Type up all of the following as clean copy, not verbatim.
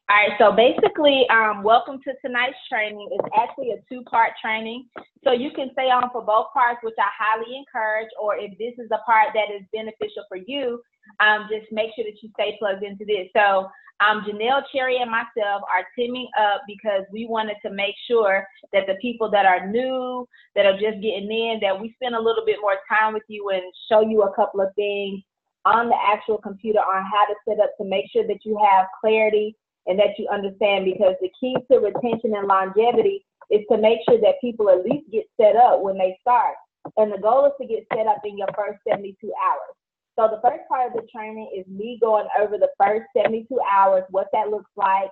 All right, so basically, welcome to tonight's training. It's actually a two-part training, so you can stay on for both parts, which I highly encourage, or if this is a part that is beneficial for you, just make sure that you stay plugged into this. So Janelle, Cherry, and myself are teaming up because we wanted to make sure that the people that are new, that are just getting in, that we spend a little bit more time with you and show you a couple of things on the actual computer on how to set up to make sure that you have clarity and that you understand, because the key to retention and longevity is to make sure that people at least get set up when they start. And the goal is to get set up in your first 72 hours. So the first part of the training is me going over the first 72 hours, what that looks like,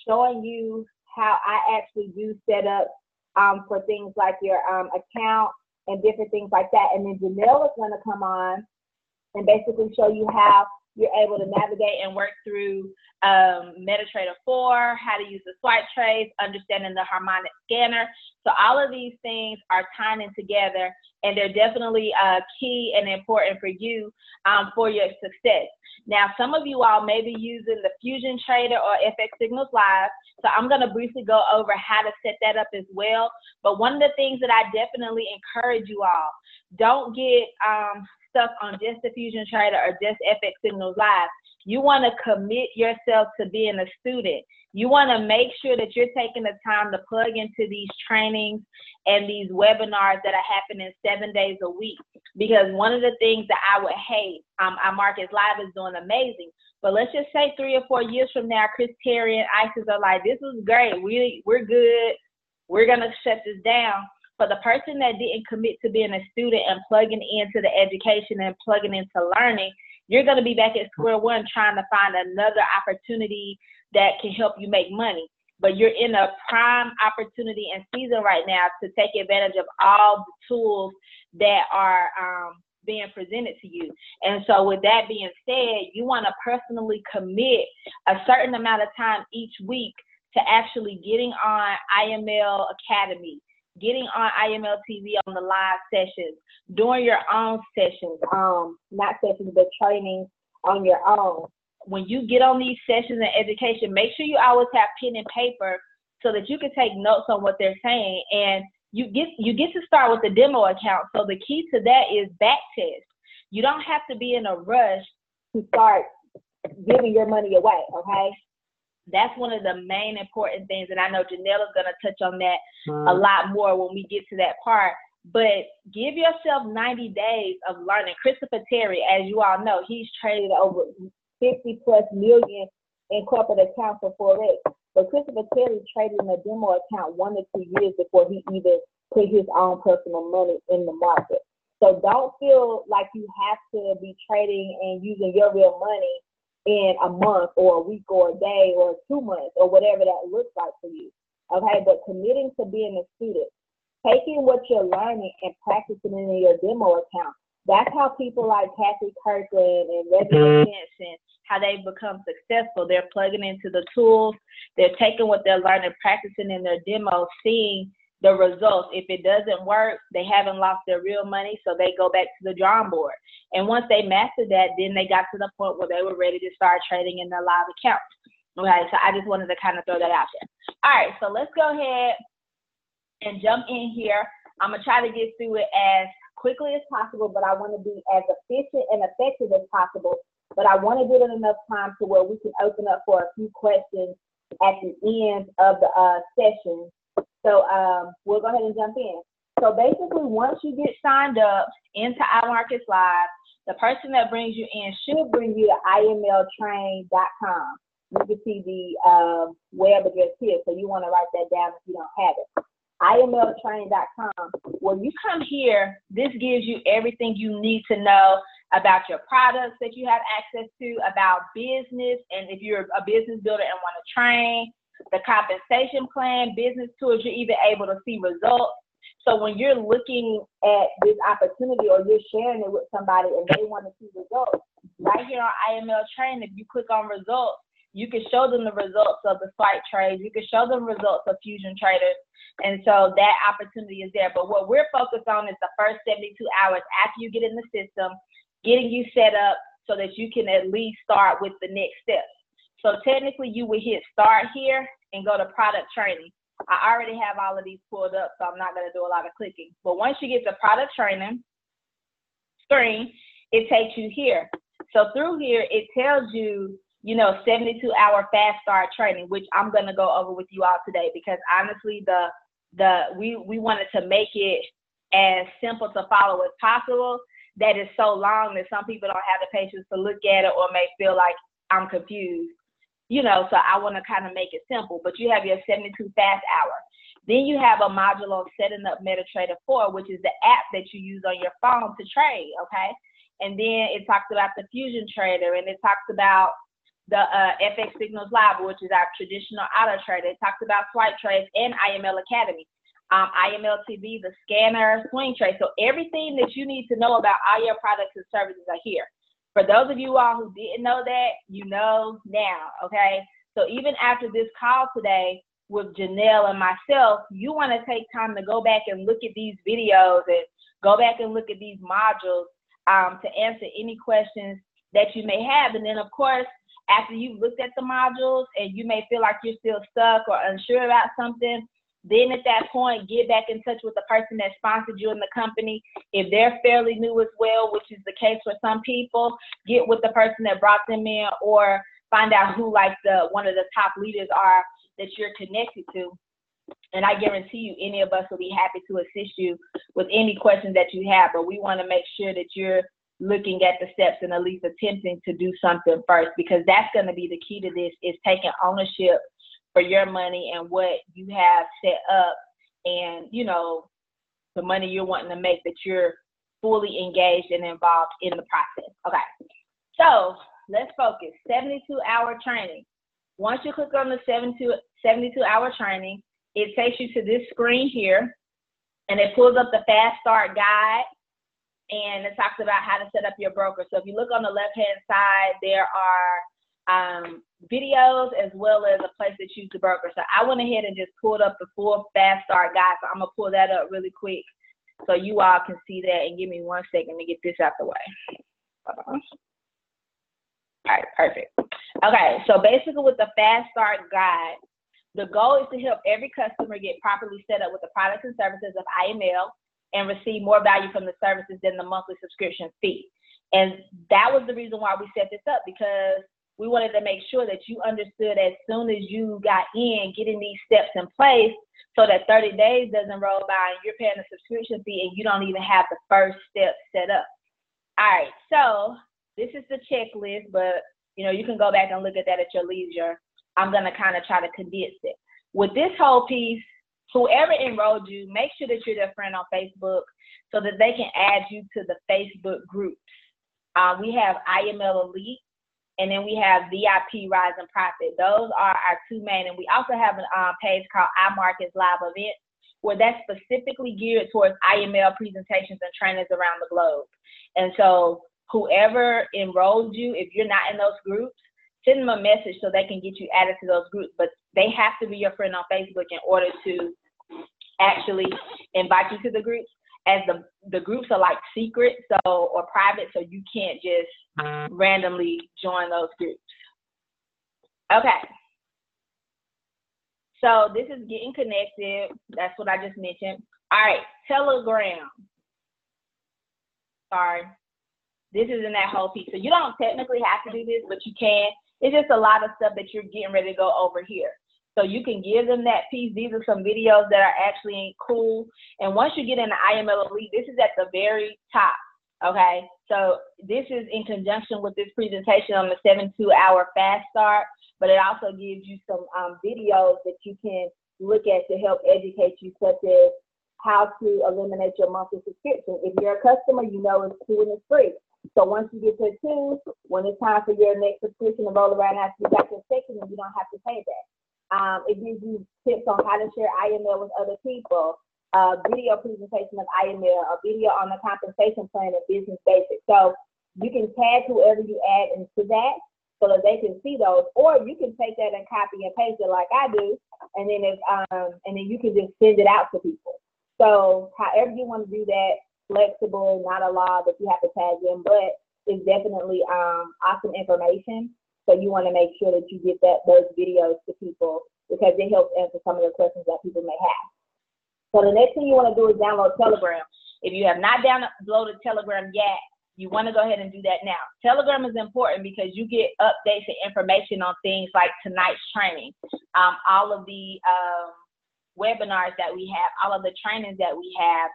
showing you how I actually do set up for things like your account and different things like that. And then Janelle is going to come on and basically show you how you're able to navigate and work through MetaTrader 4, how to use the swipe trades, understanding the Harmonic Scanner. So all of these things are tying in together, and they're definitely key and important for you for your success. Now, some of you all may be using the Fusion Trader or FXSignalsLive, so I'm going to briefly go over how to set that up as well. But one of the things that I definitely encourage you all, don't get stuck on just the Fusion Trader or just FXSignalsLive. You want to commit yourself to being a student. You want to make sure that you're taking the time to plug into these trainings and these webinars that are happening 7 days a week. Because one of the things that I would hate, our Markets Live is doing amazing. But let's just say 3 or 4 years from now, Chris Terry and ISIS are like, this was great. We're good. We're going to shut this down. For the person that didn't commit to being a student and plugging into the education and plugging into learning, you're going to be back at square one trying to find another opportunity that can help you make money. But you're in a prime opportunity and season right now to take advantage of all the tools that are being presented to you. And so with that being said, you want to personally commit a certain amount of time each week to actually getting on Iml Academy, getting on IML TV on the live sessions, doing your own sessions, not sessions, but training on your own. When you get on these sessions and education, make sure you always have pen and paper so that you can take notes on what they're saying. And you get to start with the demo account. So the key to that is back test. You don't have to be in a rush to start giving your money away, okay? That's one of the main important things, and I know Janelle is going to touch on that a lot more when we get to that part. But give yourself 90 days of learning. Christopher Terry, as you all know, he's traded over 50+ million in corporate accounts for Forex. But Christopher Terry traded in a demo account 1 to 2 years before he even put his own personal money in the market. So don't feel like you have to be trading and using your real money in a month or a week or a day or 2 months or whatever that looks like for you, okay? But committing to being a student, taking what you're learning and practicing it in your demo account. That's how people like Kathy Kirkland and Reggie Jensen, how they've become successful. They're plugging into the tools. They're taking what they're learning, practicing in their demo, seeing the results. If it doesn't work, they haven't lost their real money, so they go back to the drawing board. And once they mastered that, then they got to the point where they were ready to start trading in their live accounts. Okay, so I just wanted to kind of throw that out there. All right, so let's go ahead and jump in here. I'm going to try to get through it as quickly as possible, but I want to be as efficient and effective as possible. But I want to give it enough time to where we can open up for a few questions at the end of the session. So we'll go ahead and jump in. So basically, once you get signed up into iMarkets Live, the person that brings you in should bring you to imltrain.com. You can see the web address here, so you want to write that down if you don't have it. imltrain.com. When you come here, this gives you everything you need to know about your products that you have access to, about business, and if you're a business builder and want to train, the compensation plan, business tools, you're even able to see results. So when you're looking at this opportunity or you're sharing it with somebody and they want to see results, right here on IML Train, if you click on results, you can show them the results of the swipe trades. You can show them results of Fusion Traders. And so that opportunity is there. But what we're focused on is the first 72 hours after you get in the system, getting you set up so that you can at least start with the next steps. So technically you would hit start here and go to product training. I already have all of these pulled up, so I'm not going to do a lot of clicking. But once you get to product training screen, it takes you here. So through here, it tells you, you know, 72-hour fast start training, which I'm going to go over with you all today, because honestly, we wanted to make it as simple to follow as possible. That is so long that some people don't have the patience to look at it, or may feel like I'm confused. You know, so I want to kind of make it simple. But you have your 72 fast hour. Then you have a module on setting up MetaTrader 4, which is the app that you use on your phone to trade, okay? And then it talks about the Fusion Trader, and it talks about the FXSignalsLive, which is our traditional auto trader. It talks about swipetrdes and Iml Academy, IML TV, the scanner, swing trade. So everything that you need to know about all your products and services are here. For those of you all who didn't know that, you know now, okay? So even after this call today with Janelle and myself, you want to take time to go back and look at these videos and go back and look at these modules to answer any questions that you may have. And then, of course, after you've looked at the modules and you may feel like you're still stuck or unsure about something, then at that point, get back in touch with the person that sponsored you in the company. If they're fairly new as well, which is the case for some people, get with the person that brought them in, or find out who like one of the top leaders are that you're connected to. And I guarantee you, any of us will be happy to assist you with any questions that you have. But we want to make sure that you're looking at the steps and at least attempting to do something first, because that's going to be the key to this, is taking ownership for your money and what you have set up, and, you know, the money you're wanting to make, that you're fully engaged and involved in the process. Okay, so let's focus. 72-hour training. Once you click on the 72-hour training, it takes you to this screen here, and it pulls up the fast start guide, and it talks about how to set up your broker. So if you look on the left-hand side, there are videos as well as a place to choose the broker. So I went ahead and just pulled up the full fast start guide. So I'm gonna pull that up really quick so you all can see that, and give me 1 second to get this out the way. All right, perfect. Okay, so basically with the fast start guide, the goal is to help every customer get properly set up with the products and services of IML and receive more value from the services than the monthly subscription fee. And that was the reason why we set this up, because we wanted to make sure that you understood as soon as you got in, getting these steps in place, so that 30 days doesn't roll by and you're paying a subscription fee and you don't even have the first step set up. All right, so this is the checklist, but you know, you can go back and look at that at your leisure. I'm gonna kind of try to condense it. With this whole piece, whoever enrolled you, make sure that you're their friend on Facebook so that they can add you to the Facebook groups. We have IML Elite, and then we have VIP Rise and Profit. Those are our two main. And we also have a page called iMarkets Live Events, where that's specifically geared towards IML presentations and trainers around the globe. And so whoever enrolled you, if you're not in those groups, send them a message so they can get you added to those groups. But they have to be your friend on Facebook in order to actually invite you to the groups, as the groups are like secret, so, or private, so you can't just randomly join those groups. Okay, so this is getting connected. That's what I just mentioned. All right, Telegram. Sorry, this is in that whole piece. So you don't technically have to do this, but you can. It's just a lot of stuff that you're getting ready to go over here. So you can give them that piece. These are some videos that are actually cool. And once you get into IML Elite, this is at the very top, okay? So this is in conjunction with this presentation on the 72-hour fast start, but it also gives you some videos that you can look at to help educate you, such as how to eliminate your monthly subscription. If you're a customer, you know it's 2 and it's free. So once you get to 2, when it's time for your next subscription to roll around after you got your second, you don't have to pay that. It gives you tips on how to share IML with other people, video presentation of IML, a video on the compensation plan of Business Basics. So you can tag whoever you add into that so that they can see those, or you can take that and copy and paste it like I do, and then you can just send it out to people. So however you want to do that, flexible, not a law that you have to tag them, but it's definitely awesome information. So you want to make sure that you get those videos to people because it helps answer some of the questions that people may have. So the next thing you want to do is download Telegram. If you have not downloaded Telegram yet, you want to go ahead and do that now. Telegram is important because you get updates and information on things like tonight's training, all of the webinars that we have, all of the trainings that we have,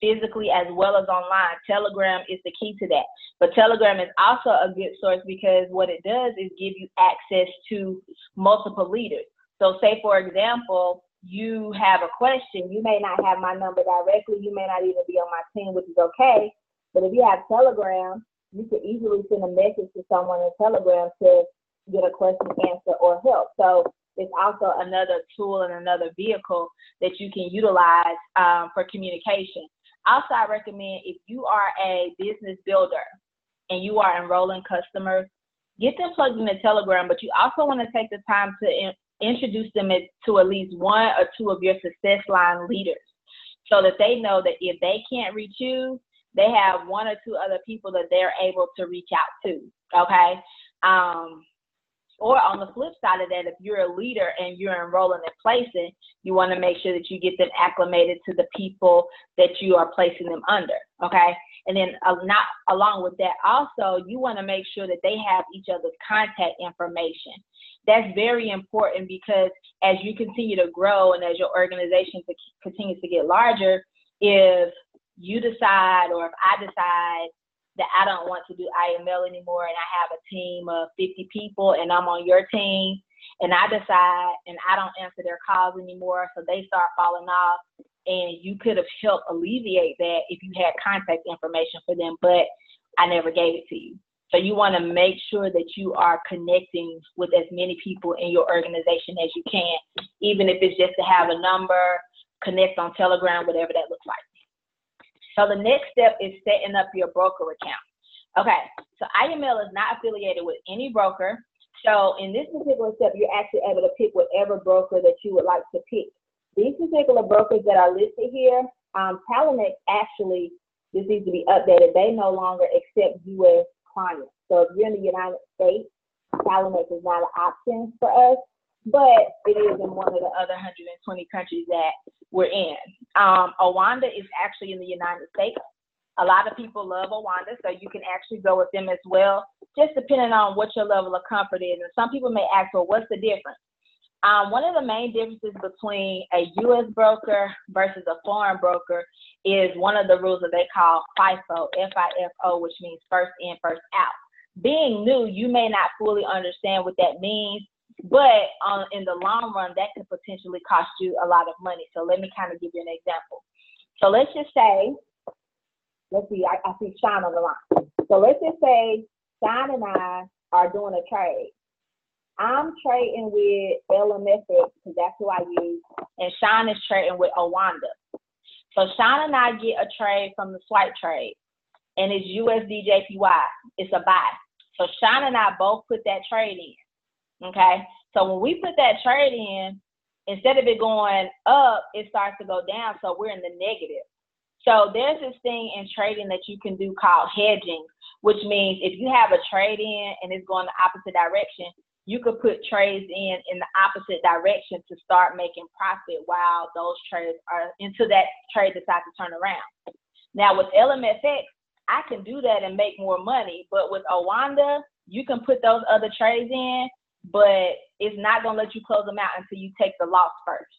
physically as well as online. Telegram is the key to that. But Telegram is also a good source because what it does is give you access to multiple leaders. So say, for example, you have a question. You may not have my number directly. You may not even be on my team, which is okay. But if you have Telegram, you can easily send a message to someone in Telegram to get a question answered or help. So it's also another tool and another vehicle that you can utilize for communication. Also, I recommend if you are a business builder and you are enrolling customers, get them plugged into Telegram, but you also want to take the time to introduce them to at least one or two of your success line leaders so that they know that if they can't reach you, they have one or two other people that they're able to reach out to, okay? Or on the flip side of that, if you're a leader and you're enrolling and placing, you want to make sure that you get them acclimated to the people that you are placing them under, okay? And then not along with that, also, you want to make sure that they have each other's contact information. That's very important because as you continue to grow and as your organization continues to get larger, if you decide or if I decide that I don't want to do IML anymore and I have a team of 50 people and I'm on your team and I decide and I don't answer their calls anymore, so they start falling off, and you could have helped alleviate that if you had contact information for them, but I never gave it to you. So you want to make sure that you are connecting with as many people in your organization as you can, even if it's just to have a number, connect on Telegram, whatever that looks like. So the next step is setting up your broker account. Okay, so IML is not affiliated with any broker. So in this particular step, you're actually able to pick whatever broker that you would like to pick. These particular brokers that are listed here, Talent actually, this needs to be updated. They no longer accept U.S. clients. So if you're in the United States, Talent is not an option for us, but it is in one of the other 120 countries that we're in. Owanda is actually in the United States. A lot of people love Owanda, so you can actually go with them as well, just depending on what your level of comfort is. And some people may ask, well, what's the difference? One of the main differences between a U.S. broker versus a foreign broker is one of the rules that they call FIFO, F-I-F-O, which means first in, first out. Being new, you may not fully understand what that means, but in the long run, that could potentially cost you a lot of money. So let me kind of give you an example. So let's just say, let's see, I see Sean on the line. So let's just say Sean and I are doing a trade. I'm trading with LMFX because that's who I use, and Sean is trading with Owanda. So Sean and I get a trade from the swipe trade, and it's USDJPY. It's a buy. So Sean and I both put that trade in, okay? So when we put that trade in, instead of it going up, it starts to go down, so we're in the negative. So there's this thing in trading that you can do called hedging, which means if you have a trade in and it's going the opposite direction, you could put trades in the opposite direction to start making profit while those trades are until that trade decides to turn around. Now with LMFX, I can do that and make more money, but with Owanda, you can put those other trades in, but it's not gonna let you close them out until you take the loss first.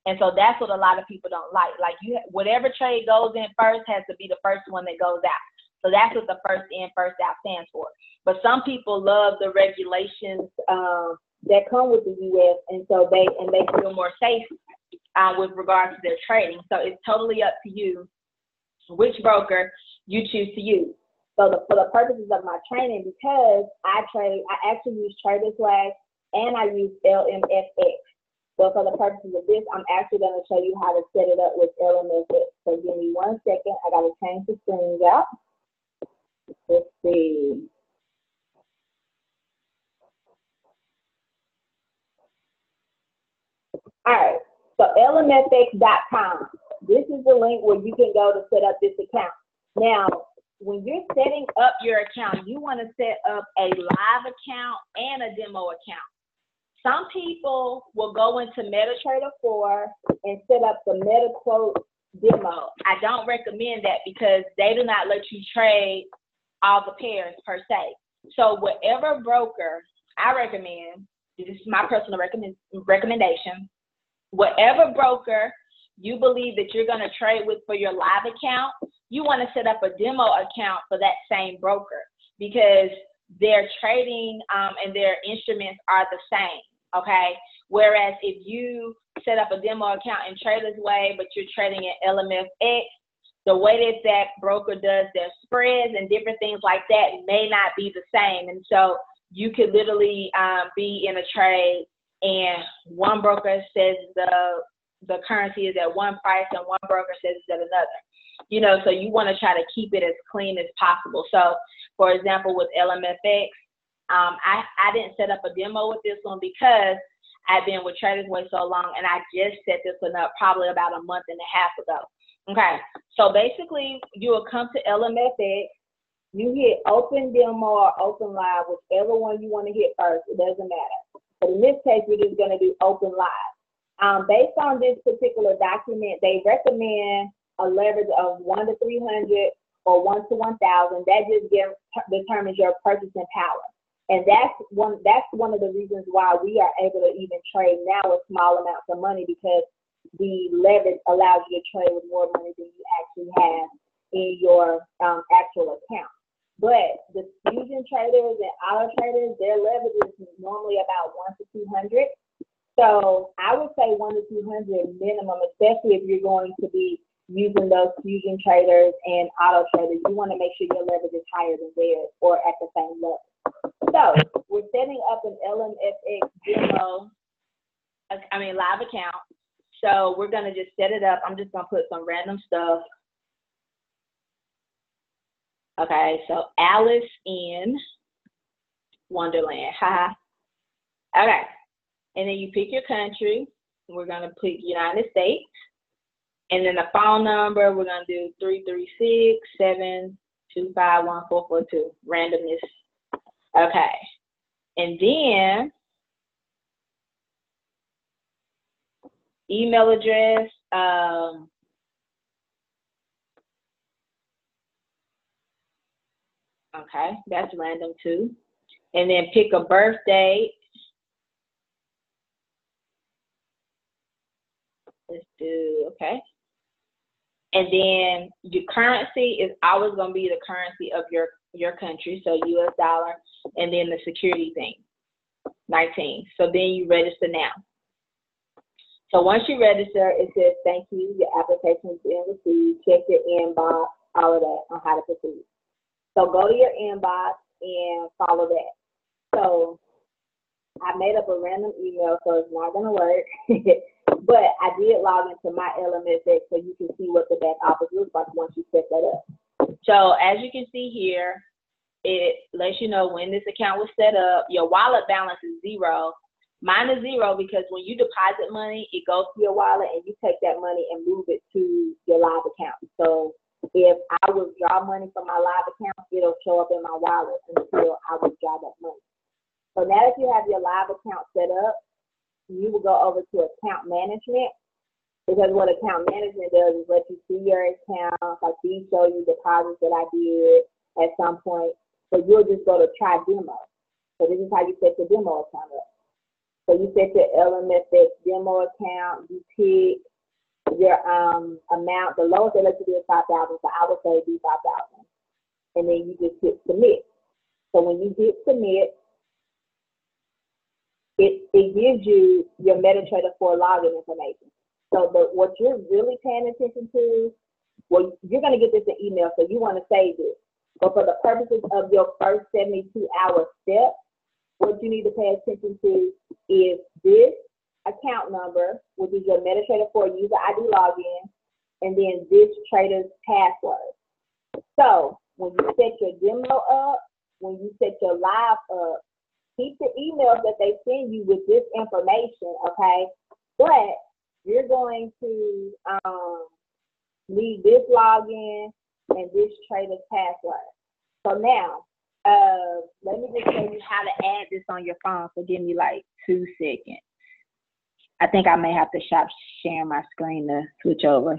And so that's what a lot of people don't like. Like whatever trade goes in first has to be the first one that goes out. So that's what the first in, first out stands for. But some people love the regulations that come with the U.S. and so they feel more safe with regards to their trading. So it's totally up to you which broker you choose to use. So for the purposes of my training, because I actually use TraderSwag and I use LMFX. So for the purposes of this, I'm actually going to show you how to set it up with LMFX. So give me 1 second. I got to change the screens out. Let's see. All right, so lmfx.com. This is the link where you can go to set up this account. Now, when you're setting up your account, you want to set up a live account and a demo account. Some people will go into MetaTrader 4 and set up the MetaQuote demo. I don't recommend that because they do not let you trade all the pairs per se. So whatever broker I recommend, this is my personal recommendation, whatever broker you believe that you're going to trade with for your live account, you want to set up a demo account for that same broker because their trading and their instruments are the same, okay? Whereas if you set up a demo account in Trader's Way, but you're trading in LMFX, the way that that broker does their spreads and different things like that may not be the same. And so you could literally be in a trade and one broker says the currency is at one price and one broker says it's at another. You know, so you want to try to keep it as clean as possible. So, for example, with LMFX, I didn't set up a demo with this one because I've been with Trader's Way so long, and I just set this one up probably about a month and a half ago. Okay, so basically, you will come to LMFX, you hit Open Demo or Open Live, whichever one you want to hit first. It doesn't matter. But in this case, we're just going to do Open Live. Based on this particular document, they recommend a leverage of 1 to 300 or 1 to 1,000. That just determines your purchasing power. And that's one of the reasons why we are able to even trade now with small amounts of money, because the leverage allows you to trade with more money than you actually have in your actual account. But the fusion traders and auto traders, their leverage is normally about 1 to 200. So I would say 1 to 200 minimum, especially if you're going to be using those fusion traders and auto traders. You want to make sure your leverage is higher than theirs or at the same level. So we're setting up an LMFX demo, live account. So we're going to just set it up. I'm just going to put some random stuff. Okay, so Alice in Wonderland. Haha. Okay, and then you pick your country. We're going to pick United States. And then the phone number, we're going to do 336-725-1442. Randomness. Okay. And then email address. Okay, that's random too. And then pick a birth date. Let's do, okay. And then your currency is always going to be the currency of your country, so US dollar, and then the security thing, 19. So then you register now. So once you register, it says, thank you, your application has been received, check your inbox, all of that on how to proceed. So go to your inbox and follow that. So I made up a random email, so it's not going to work. But I did log into my LMFX so you can see what the back office looks like once you set that up. So as you can see here, it lets you know when this account was set up. Your wallet balance is 0. Mine is 0 because when you deposit money, it goes to your wallet and you take that money and move it to your live account. So if I withdraw money from my live account, it'll show up in my wallet until I withdraw that money. So now that you have your live account set up, you will go over to account management, because what account management does is let you see your account, like these show you deposits that I did at some point. So you'll just go to try demo. So this is how you set your demo account up. So you set your LMFX demo account, you pick your amount, the lowest they let you do is 5,000, so I would say do 5,000. And then you just hit submit. So when you hit submit, it gives you your MetaTrader 4 login information. So what you're really paying attention to, well, you're going to get this in email, so you want to save this. But for the purposes of your first 72-hour step, what you need to pay attention to is this account number, which is your MetaTrader 4 user ID login, and then this trader's password. So when you set your demo up, when you set your live up, keep the emails that they send you with this information, okay? But you're going to need this login, and this trader's password. So now, let me just show you how to add this on your phone. So give me like 2 seconds. I think I may have to stop sharing my screen to switch over.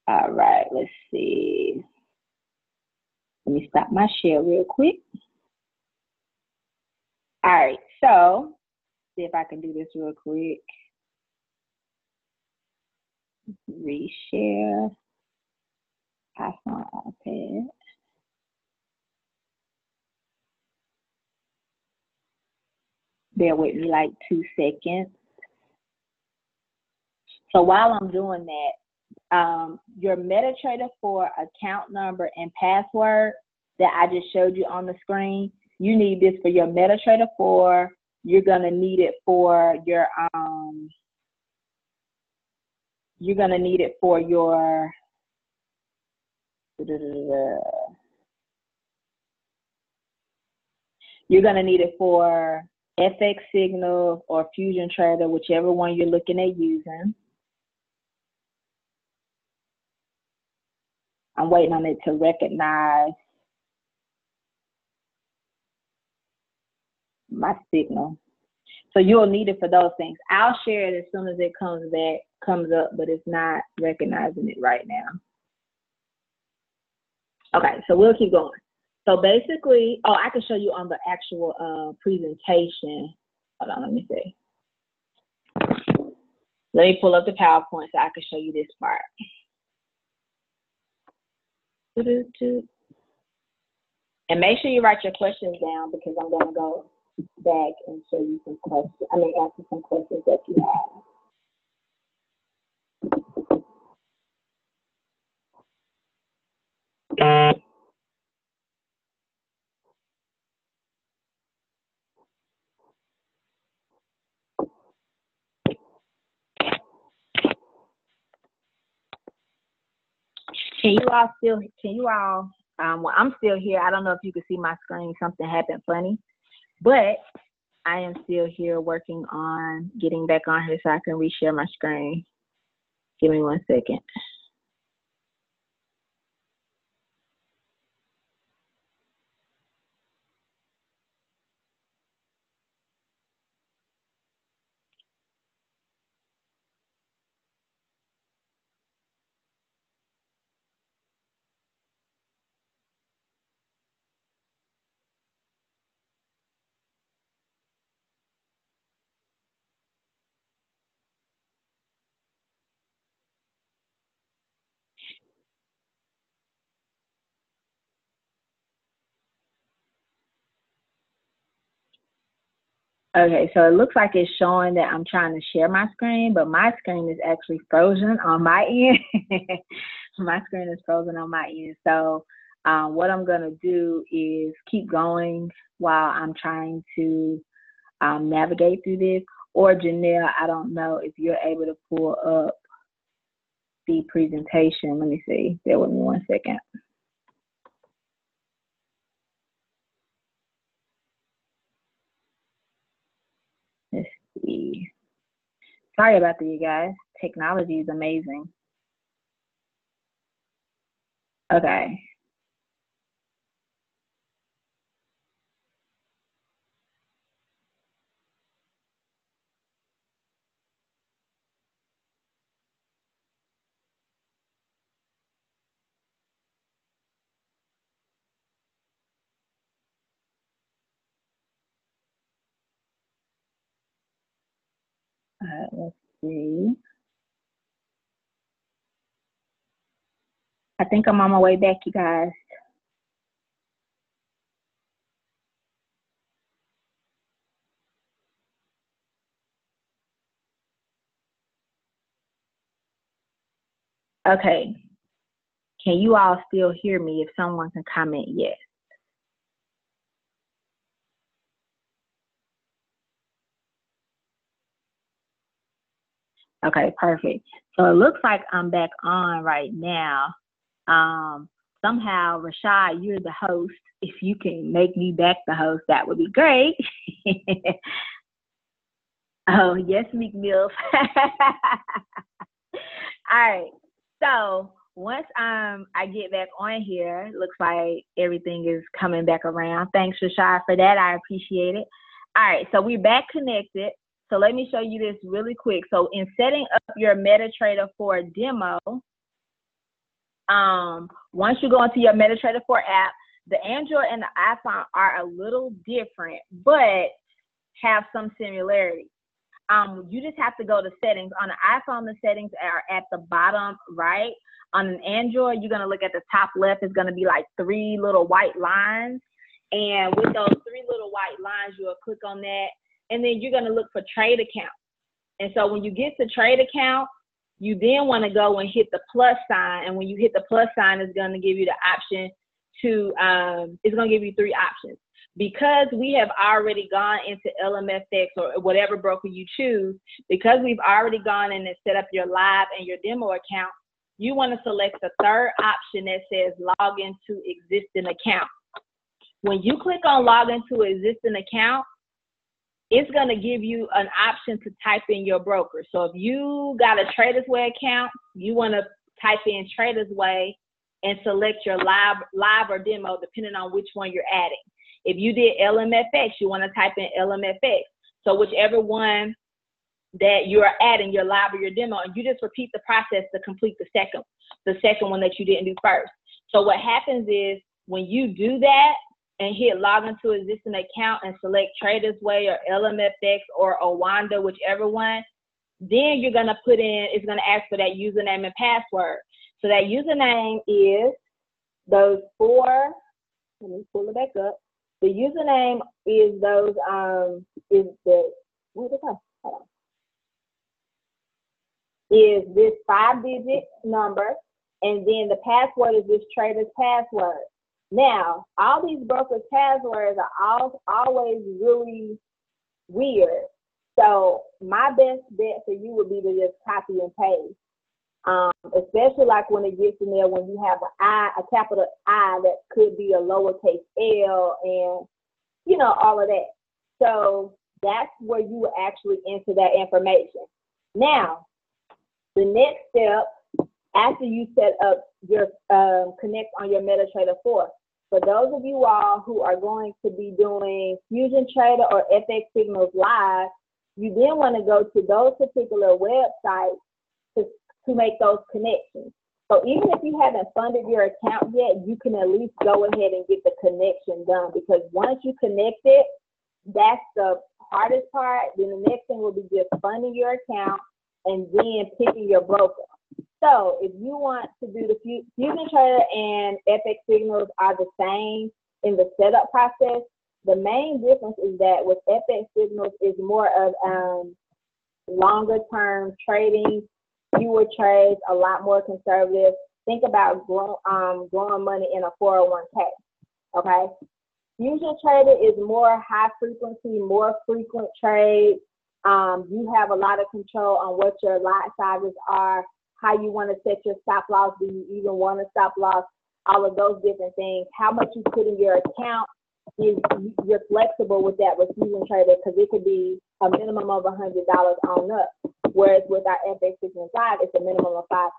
All right, let's see. Let me stop my share real quick. All right, so see if I can do this real quick. Reshare. iPhone, iPad. Bear with me like 2 seconds. So while I'm doing that, your MetaTrader 4 account number and password that I just showed you on the screen, you need this for your MetaTrader 4. You're gonna need it for your you're gonna need it for your you're gonna need it for FX Signals or Fusion Trader, whichever one you're looking at using. I'm waiting on it to recognize my signal. So you'll need it for those things. I'll share it as soon as it comes up, but it's not recognizing it right now. Okay, so we'll keep going. So basically, oh, I can show you on the actual presentation. Hold on, let me see. Let me pull up the PowerPoint so I can show you this part. And make sure you write your questions down because I'm going to go back and show you some questions. Answer some questions that you have. Well, I'm still here. I don't know if you can see my screen. Something happened funny, but I am still here working on getting back on here so I can reshare my screen. Give me 1 second. Okay, so it looks like it's showing that I'm trying to share my screen, but my screen is actually frozen on my end. My screen is frozen on my end. So what I'm going to do is keep going while I'm trying to navigate through this. Or Janelle, I don't know if you're able to pull up the presentation. Let me see. Bear with me 1 second. Let's see. Sorry about that, you guys. Technology is amazing. Okay. Let's see. I think I'm on my way back, you guys. Okay. Can you all still hear me? If someone can comment yes. Okay, perfect. So it looks like I'm back on right now. Somehow, Rashad, you're the host. If you can make me back the host, that would be great. Oh, yes, McMilf. All right. So once I get back on here, looks like everything is coming back around. Thanks, Rashad, for that. I appreciate it. All right, so we're back connected. So let me show you this really quick. So in setting up your MetaTrader 4 demo, once you go into your MetaTrader 4 app, the Android and the iPhone are a little different, but have some similarities. You just have to go to settings. On the iPhone, the settings are at the bottom right. On an Android, you're going to look at the top left. It's going to be like 3 little white lines. And with those 3 little white lines, you'll click on that. And then you're going to look for trade account. And so when you get to trade account, you then want to go and hit the plus sign. And when you hit the plus sign, it's going to give you the option to, it's going to give you 3 options. Because we have already gone into LMFX or whatever broker you choose, because we've already gone in and set up your live and your demo account, you want to select the 3rd option that says log into existing account. When you click on log into existing account, it's going to give you an option to type in your broker. So if you got a Traders Way account, you want to type in Traders Way and select your live or demo, depending on which one you're adding. If you did LMFX, you want to type in LMFX. So whichever one that you're adding, your live or your demo, and you just repeat the process to complete the second one that you didn't do first. So what happens is when you do that and hit log into existing account and select Traders Way or LMFX or Owanda, whichever one, then you're going to put in, it's going to ask for that username and password. So that username is those 4, let me pull it back up. The username is those, is the, what is it? Hold on. Is this 5-digit number, and then the password is this trader's password. Now, all these brokers' passwords are always really weird. So my best bet for you would be to just copy and paste. Especially like when it gets in there, when you have a capital I that could be a lowercase L, and you know, all of that. So that's where you will actually enter that information. Now, the next step after you set up your connect on your MetaTrader 4, for those of you all who are going to be doing Fusion Trader or FXSignalsLive, you then want to go to those particular websites to make those connections. So even if you haven't funded your account yet, you can at least go ahead and get the connection done, because once you connect it, that's the hardest part. Then the next thing will be just funding your account and then picking your broker. So if you want to do the Fusion Trader and FX Signals are the same in the setup process, the main difference is that with FX Signals is more of longer term trading, fewer trades, a lot more conservative. Think about growing money in a 401k, okay? Fusion Trader is more high frequency, more frequent trades. You have a lot of control on what your lot sizes are, how you want to set your stop loss, do you even want to stop loss, all of those different things. How much you put in your account, you're flexible with that with Fusion Trader, because it could be a minimum of $100 on up. Whereas with our FXSignalsLive, it's a minimum of $500.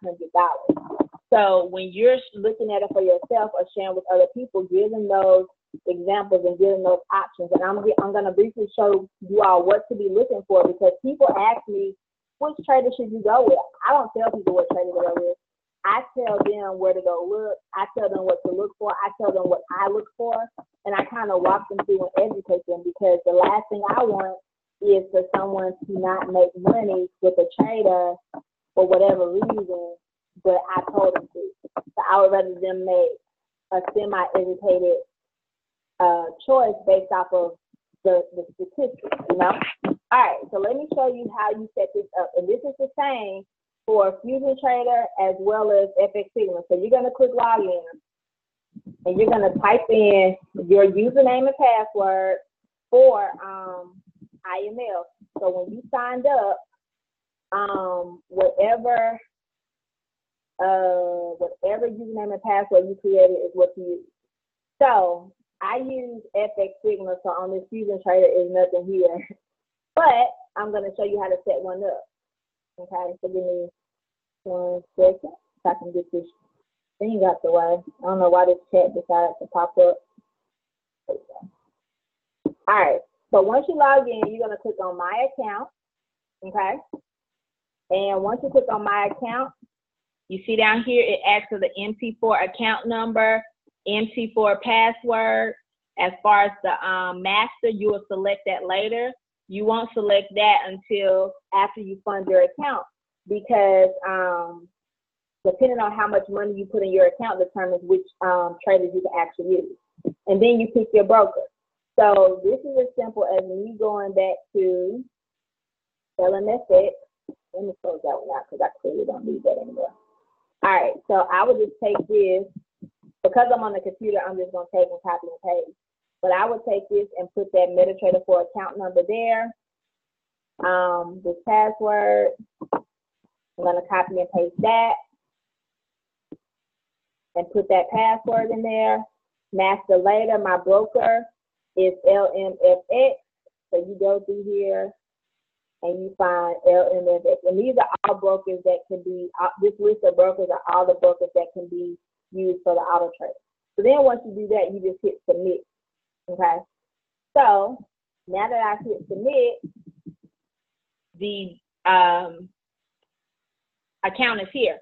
So when you're looking at it for yourself or sharing with other people, give them those examples and give them those options. And I'm going to briefly show you all what to be looking for, because people ask me, which trader should you go with? I don't tell people what trader to go with. I tell them where to go look. I tell them what to look for. I tell them what I look for. And I kind of walk them through and educate them, because the last thing I want is for someone to not make money with a trader for whatever reason, but I told them to. So I would rather them make a semi-educated choice based off of the statistics, you know? All right, so let me show you how you set this up. And this is the same for Fusion Trader as well as FX Signal. So you're going to click login, and you're going to type in your username and password for IML. So when you signed up, whatever username and password you created is what you use. So I use FX Signal, so on this Fusion Trader is nothing here. But I'm going to show you how to set one up. Okay, so give me 1 second so I can get this thing out the way. I don't know why this chat decided to pop up. There we go. All right, so once you log in, you're going to click on My Account. Okay, and once you click on My Account, you see down here it asks for the MT4 account number, MT4 password. As far as the master, you will select that later. You won't select that until after you fund your account, because depending on how much money you put in your account determines which traders you can actually use. And then you pick your broker. So this is as simple as me going back to LMFX. Let me close that one out because I clearly don't need that anymore. All right, so I would just take this. Because I'm on the computer, I'm just going to take and copy and paste. But I would take this and put that MetaTrader 4 account number there. This password, I'm going to copy and paste that and put that password in there. Master later, my broker is LMFX. So you go through here and you find LMFX. And these are all brokers that can be, this list of brokers are all the brokers that can be used for the auto trade. So then once you do that, you just hit submit. Okay. So now that I hit submit, the account is here.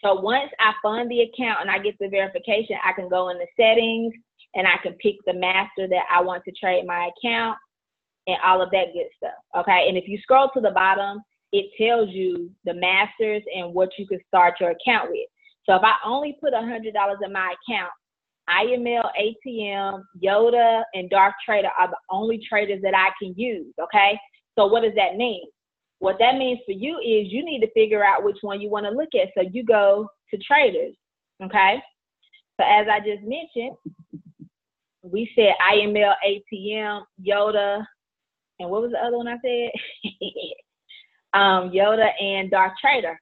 So once I fund the account and I get the verification, I can go in the settings and I can pick the master that I want to trade my account and all of that good stuff. Okay. And if you scroll to the bottom, it tells you the masters and what you can start your account with. So if I only put $100 in my account, IML, ATM, Yoda, and Dark Trader are the only traders that I can use, okay? So what does that mean? What that means for you is you need to figure out which one you want to look at. So you go to traders, okay? So as I just mentioned, we said IML, ATM, Yoda, and what was the other one I said? Yoda and Dark Trader.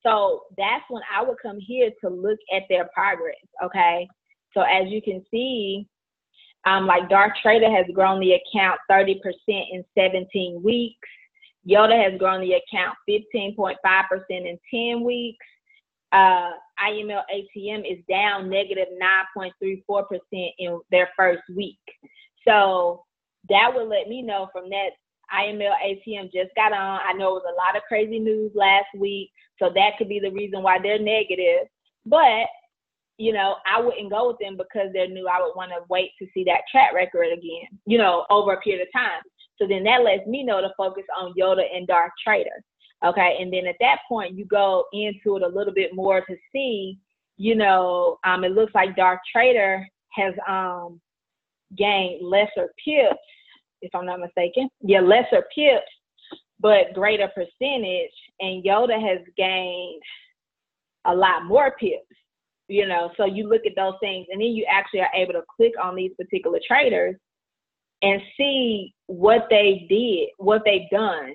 So that's when I would come here to look at their progress, okay? So as you can see, like Dark Trader has grown the account 30% in 17 weeks. Yoda has grown the account 15.5% in 10 weeks. IML ATM is down negative 9.34% in their first week. So that would let me know from that IML ATM just got on. I know it was a lot of crazy news last week, so that could be the reason why they're negative. But you know, I wouldn't go with them because they're new. I would want to wait to see that track record again, you know, over a period of time. So then that lets me know to focus on Yoda and Dark Trader. Okay. And then at that point, you go into it a little bit more to see, you know, it looks like Dark Trader has gained lesser pips, if I'm not mistaken. Yeah, lesser pips, but greater percentage. And Yoda has gained a lot more pips. You know, so you look at those things and then you actually are able to click on these particular traders and see what they did, what they've done.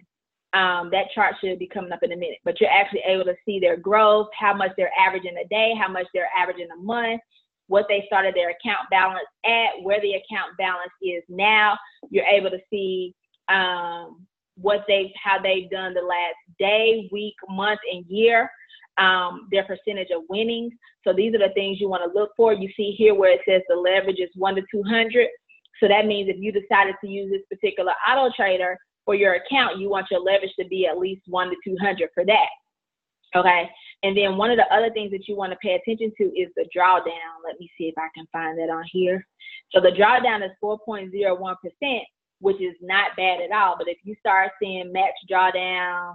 That chart should be coming up in a minute, but you're actually able to see their growth, how much they're averaging a day, how much they're averaging a month, what they started their account balance at, where the account balance is now. You're able to see how they've done the last day, week, month, and year. Their percentage of winnings. So these are the things you want to look for. You see here where it says the leverage is 1 to 200. So that means if you decided to use this particular auto trader for your account, you want your leverage to be at least 1 to 200 for that. Okay. And then one of the other things that you want to pay attention to is the drawdown. Let me see if I can find that on here. So the drawdown is 4.01%, which is not bad at all. But if you start seeing max drawdown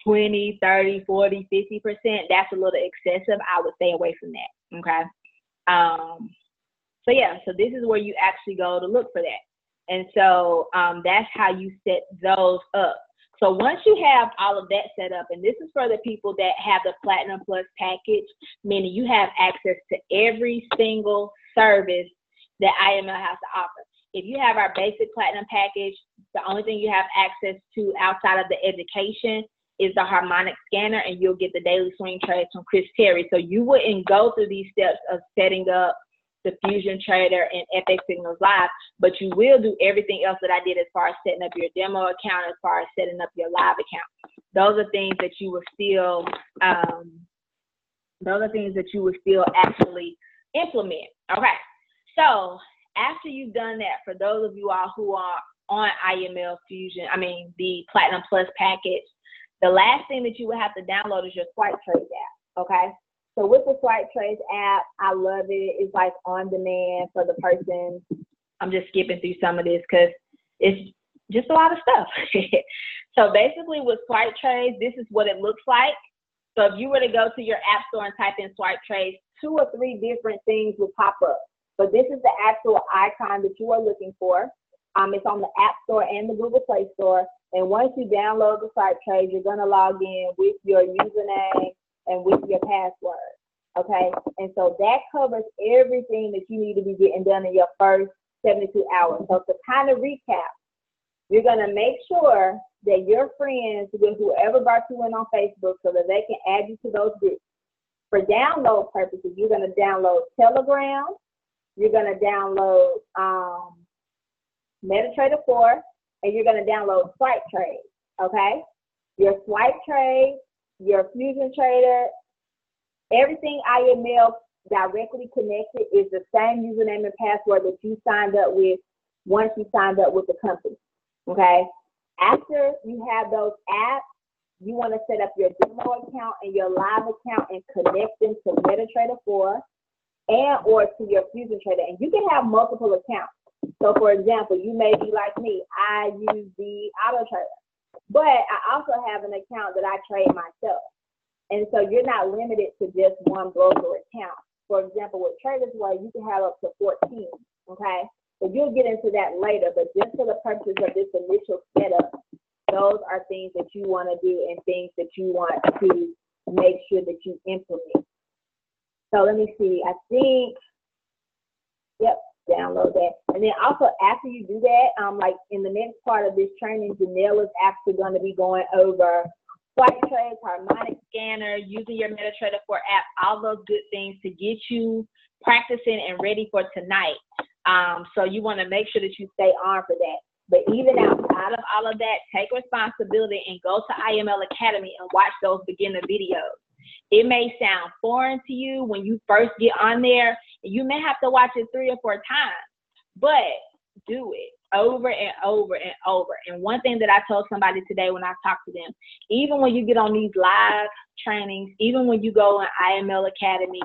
20, 30, 40, 50%, that's a little excessive. I would stay away from that, okay? So yeah, so this is where you actually go to look for that. And so that's how you set those up. So once you have all of that set up, and this is for the people that have the Platinum Plus package, meaning you have access to every single service that IML has to offer. If you have our basic Platinum package, the only thing you have access to outside of the education is the Harmonic Scanner, and you'll get the daily swing trades from Chris Terry. So you wouldn't go through these steps of setting up the Fusion Trader and FXSignalsLive, but you will do everything else that I did as far as setting up your demo account, as far as setting up your live account. Those are things that you will still, actually implement. Okay, so after you've done that, for those of you all who are on IML Fusion, the Platinum Plus package, the last thing that you will have to download is your SwipeTrades app, okay? So with the SwipeTrades app, I love it. It's like on demand for the person. I'm just skipping through some of this because it's just a lot of stuff. So basically with SwipeTrades, this is what it looks like. So if you were to go to your app store and type in SwipeTrades, 2 or 3 different things will pop up. But this is the actual icon that you are looking for. It's on the App Store and the Google Play Store. And once you download the SwipeTrades, you're going to log in with your username and with your password, okay? And so that covers everything that you need to be getting done in your first 72 hours. So to kind of recap, you're going to make sure that you're friends with whoever brought you in on Facebook so that they can add you to those groups. For download purposes, you're going to download Telegram. You're going to download MetaTrader 4, and you're going to download SwipeTrades, okay? Your SwipeTrades, your Fusion Trader, everything IML directly connected is the same username and password that you signed up with once you signed up with the company, okay? After you have those apps, you want to set up your demo account and your live account and connect them to MetaTrader 4 and or to your Fusion Trader. And you can have multiple accounts. So for example, you may be like me, I use the Auto Trader, but I also have an account that I trade myself. And so you're not limited to just one broker account. For example, with Traders Way, you can have up to 14, okay? So you'll get into that later, but just for the purposes of this initial setup, those are things that you want to do and things that you want to make sure that you implement. So let me see, I think, yep, download that. And then also after you do that, like in the next part of this training, Janelle is actually going to be going over SwipeTrades, Harmonic Scanner, using your MetaTrader 4 app, all those good things to get you practicing and ready for tonight. So you want to make sure that you stay on for that. But even outside of all of that, take responsibility and go to IML Academy and watch those beginner videos. It may sound foreign to you when you first get on there. You may have to watch it 3 or 4 times, but do it over and over and over. And one thing that I told somebody today when I talked to them, even when you get on these live trainings, even when you go on IML Academy,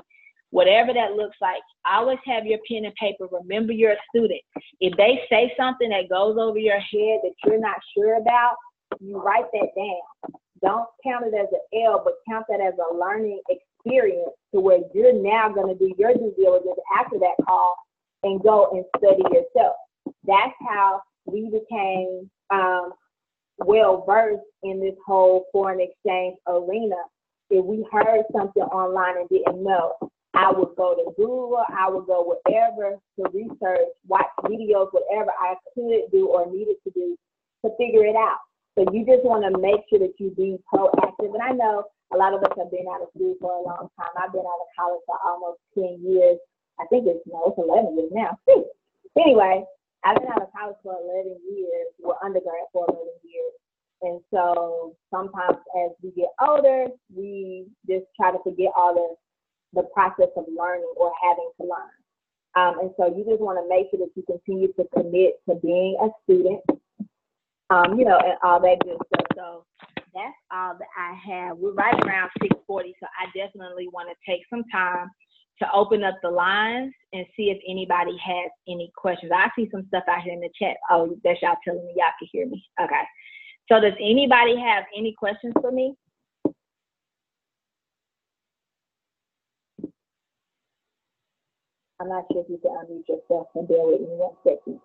whatever that looks like, always have your pen and paper. Remember, you're a student. If they say something that goes over your head that you're not sure about, you write that down. Don't count it as an L, but count that as a learning experience to where you're now going to do your due diligence after that call and go and study yourself. That's how we became well-versed in this whole foreign exchange arena. If we heard something online and didn't know, I would go to Google, I would go wherever to research, watch videos, whatever I could do or needed to do to figure it out. So you just want to make sure that you be proactive. And I know a lot of us have been out of school for a long time. I've been out of college for almost 10 years. I think it's 11 years now. Anyway, I've been out of college for 11 years, well, undergrad for 11 years. And so sometimes as we get older, we just try to forget all the process of learning or having to learn. And so you just want to make sure that you continue to commit to being a student, and all that good stuff. So that's all that I have. We're right around 6:40, so I definitely want to take some time to open up the lines and see if anybody has any questions. I see some stuff out here in the chat. Oh, that's y'all telling me y'all can hear me. Okay. So does anybody have any questions for me? I'm not sure if you can unmute yourself, and bear with me 1 second.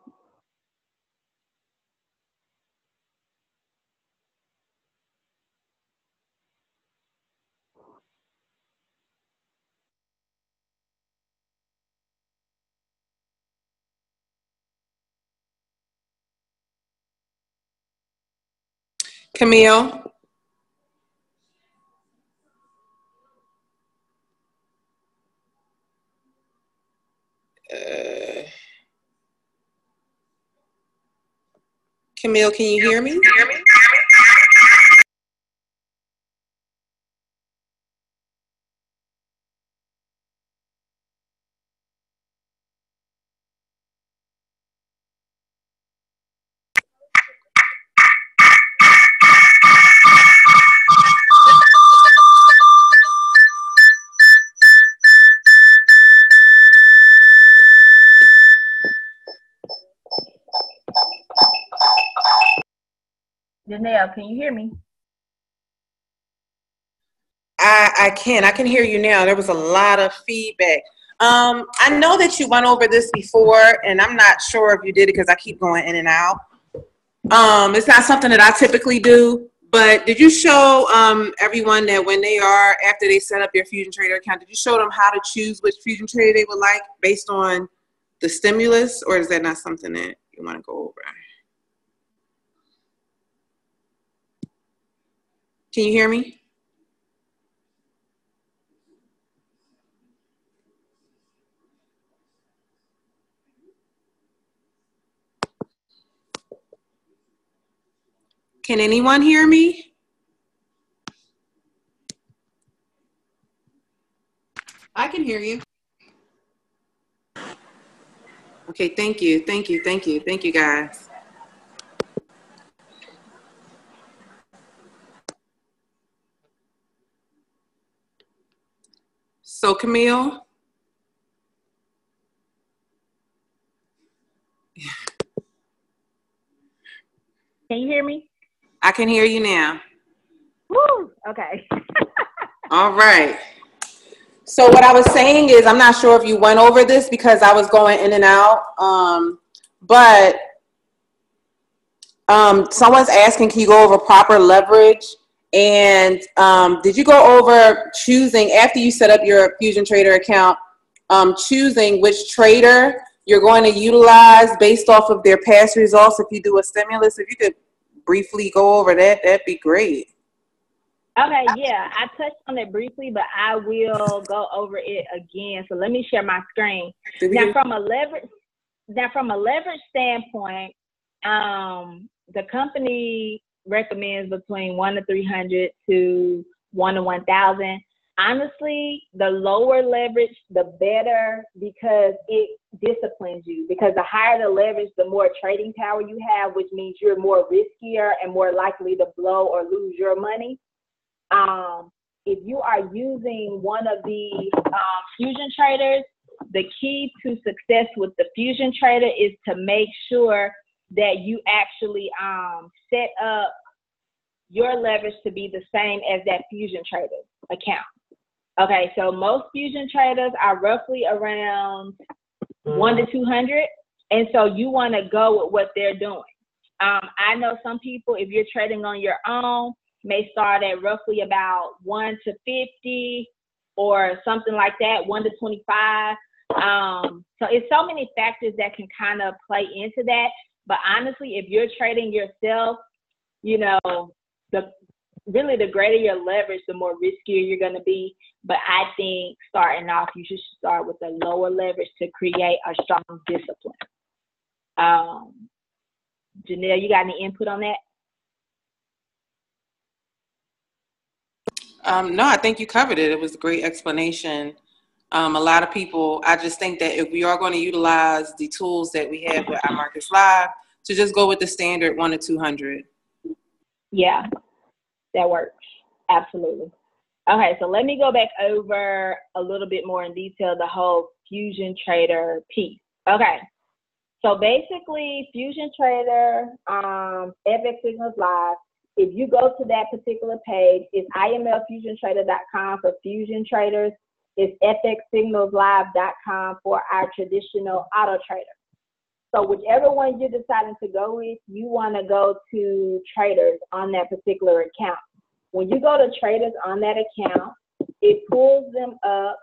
Camille? Camille, can you hear me? Janelle, can you hear me? I can hear you now. There was a lot of feedback. I know that you went over this before, and I'm not sure if you did it because I keep going in and out. It's not something that I typically do, but did you show everyone that when they are, after they set up their Fusion Trader account, did you show them how to choose which Fusion Trader they would like based on the stimulus, or is that not something that you want to go over? Can you hear me? Can anyone hear me? I can hear you. Okay, thank you, thank you, thank you, thank you guys. So Camille? Can you hear me? I can hear you now. Woo! Okay. All right. So what I was saying is, I'm not sure if you went over this because I was going in and out, but someone's asking, can you go over proper leverage? And did you go over choosing, after you set up your Fusion Trader account, choosing which trader you're going to utilize based off of their past results if you do a stimulus? If you could briefly go over that, that'd be great. Okay, yeah, I touched on it briefly, but I will go over it again. So let me share my screen. Now, from a leverage standpoint, the company recommends between 1 to 300 to 1 to 1,000. Honestly, the lower leverage, the better, because it disciplines you. Because the higher the leverage, the more trading power you have, which means you're more riskier and more likely to blow or lose your money. If you are using one of the Fusion traders, the key to success with the Fusion trader is to make sure that you actually set up your leverage to be the same as that Fusion trader account. Okay, so most Fusion traders are roughly around 1 to 200, and so you want to go with what they're doing. I know some people, if you're trading on your own, may start at roughly about 1 to 50 or something like that, 1 to 25. So it's so many factors that can kind of play into that. But honestly, if you're trading yourself, you know, really the greater your leverage, the more riskier you're going to be. But I think starting off, you should start with a lower leverage to create a strong discipline. Janelle, you got any input on that? No, I think you covered it. It was a great explanation. A lot of people, I just think that if we are going to utilize the tools that we have with iMarkets Live, to just go with the standard 1 to 200. Yeah, that works. Absolutely. Okay, so let me go back over a little bit more in detail the whole Fusion Trader piece. Okay, so basically Fusion Trader, FXSignalsLive, if you go to that particular page, it's imlfusiontrader.com for Fusion Traders. It's FXSignalsLive.com for our traditional auto trader. So whichever one you're deciding to go with, you want to go to traders on that particular account. When you go to traders on that account, it pulls them up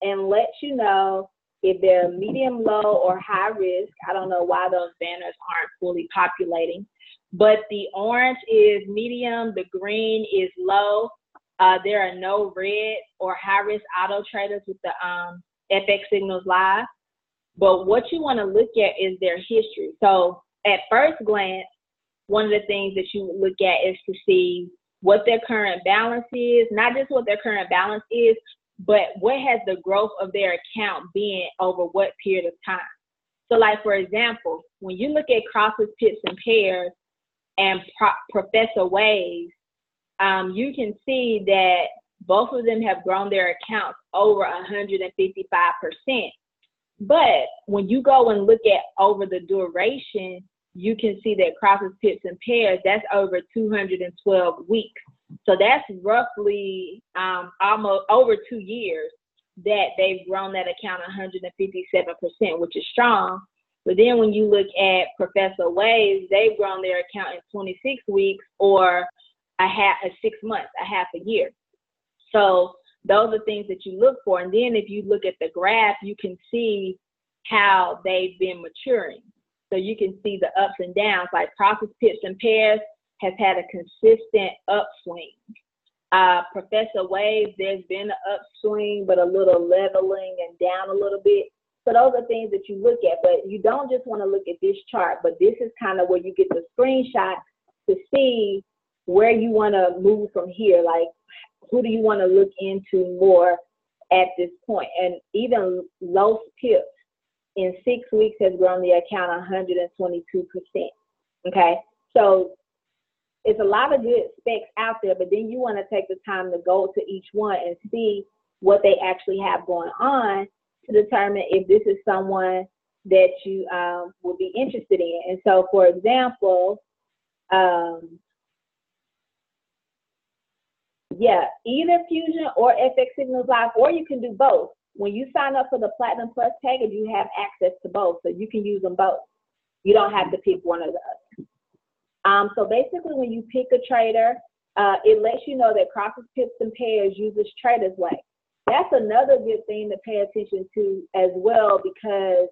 and lets you know if they're medium, low, or high risk. I don't know why those banners aren't fully populating, but the orange is medium, the green is low. There are no red or high risk auto traders with the FXSignalsLive. But what you want to look at is their history. So at first glance, one of the things that you would look at is to see what their current balance is, not just what their current balance is, but what has the growth of their account been over what period of time. So like, for example, when you look at crosses, pips, and pairs and Professor Waves, you can see that both of them have grown their accounts over 155%. But when you go and look at over the duration, you can see that crosses, pips, and pairs, that's over 212 weeks. So that's roughly almost over 2 years that they've grown that account 157%, which is strong. But then when you look at Professor Waves, they've grown their account in 26 weeks or a 6 months, a half a year. So those are things that you look for. And then if you look at the graph, you can see how they've been maturing. So you can see the ups and downs, like crosses, pips, and pairs has had a consistent upswing. Professor Waves, there's been an upswing, but a little leveling and down a little bit. So those are things that you look at, but you don't just want to look at this chart, but this is kind of where you get the screenshot to see where you want to move from here. Like, who do you want to look into more at this point? And even Los Pips in 6 weeks has grown the account 122%. Okay, so it's a lot of good specs out there, but then you want to take the time to go to each one and see what they actually have going on to determine if this is someone that you will be interested in. And so, for example, yeah, either Fusion or FXSignalsLive, or you can do both. When you sign up for the Platinum Plus package, you have access to both, so you can use them both. You don't have to pick one or the other. So basically, when you pick a trader, it lets you know that crosses, pips, and pairs uses Trader's Way. That's another good thing to pay attention to as well, because,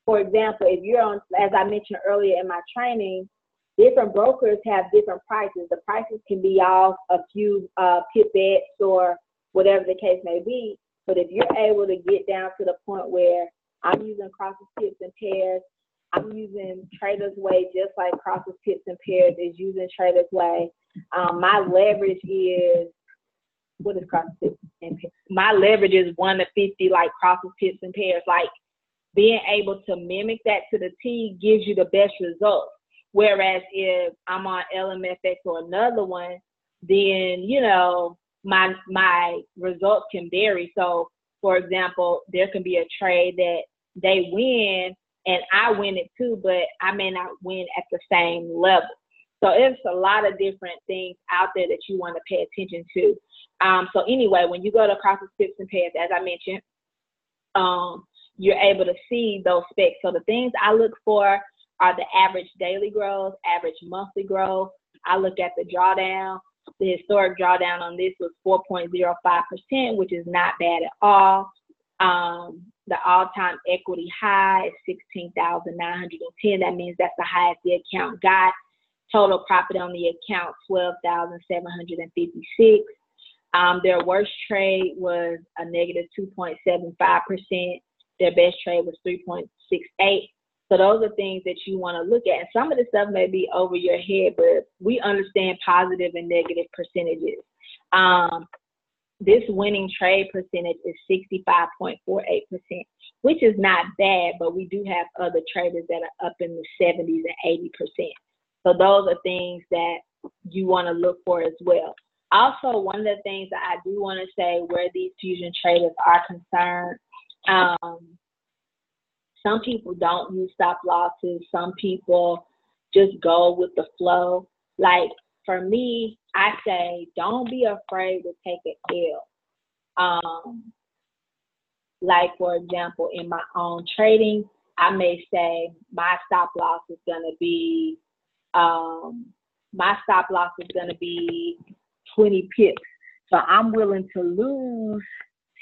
for example, if you're on, as I mentioned earlier in my training, different brokers have different prices. The prices can be off a few pipettes or whatever the case may be. But if you're able to get down to the point where I'm using crosses, pips, and pairs, I'm using Trader's Way just like crosses, pips, and pairs is using Trader's Way. My leverage is, what is crosses, pips, and pairs? My leverage is 1 to 50 like crosses, pips, and pairs. Like, being able to mimic that to the T gives you the best results. Whereas if I'm on LMFX or another one, then, you know, my results can vary. So, for example, there can be a trade that they win and I win it too, but I may not win at the same level. So it's a lot of different things out there that you want to pay attention to. So anyway, when you go to crosses, pips, and pairs, as I mentioned, you're able to see those specs. So the things I look for are the average daily growth, average monthly growth. I look at the drawdown. The historic drawdown on this was 4.05%, which is not bad at all. The all-time equity high is 16,910. That means that's the highest the account got. Total profit on the account, 12,756. Their worst trade was a negative 2.75%. Their best trade was 3.68. So those are things that you want to look at. And some of the stuff may be over your head, but we understand positive and negative percentages. This winning trade percentage is 65.48%, which is not bad, but we do have other traders that are up in the 70s and 80%. So those are things that you want to look for as well. Also, one of the things that I do want to say where these fusion traders are concerned, some people don't use stop losses. Some people just go with the flow. Like, for me, I say, don't be afraid to take an L. Like, for example, in my own trading, I may say my stop loss is going to be, 20 pips. So I'm willing to lose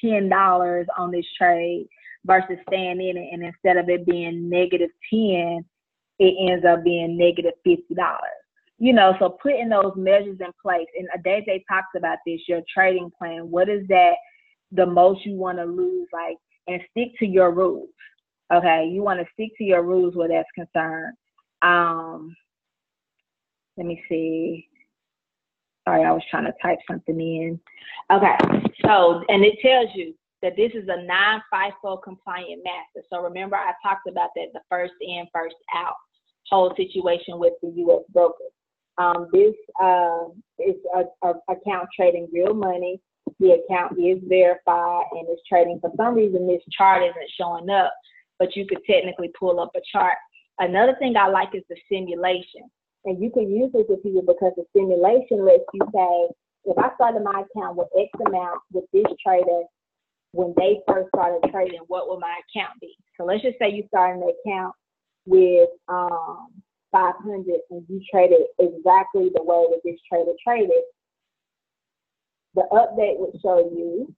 $10 on this trade versus staying in it, and instead of it being negative 10, it ends up being negative $50. You know, so putting those measures in place, and Adeze talks about this, your trading plan. What is that the most you want to lose, like, and stick to your rules. Okay, you want to stick to your rules where that's concerned. Let me see. Sorry, I was trying to type something in. Okay, so, and it tells you that this is a non-FIFO compliant master. So remember, I talked about that, the first in, first out whole situation with the U.S. brokers. This is a account trading real money. The account is verified and it's trading. For some reason, this chart isn't showing up, but you could technically pull up a chart. Another thing I like is the simulation. And you can use this with people because the simulation lets you say, if I started my account with X amount with this trader, when they first started trading, what will my account be? So let's just say you start an account with 500 and you traded exactly the way that this trader traded. The update would show you,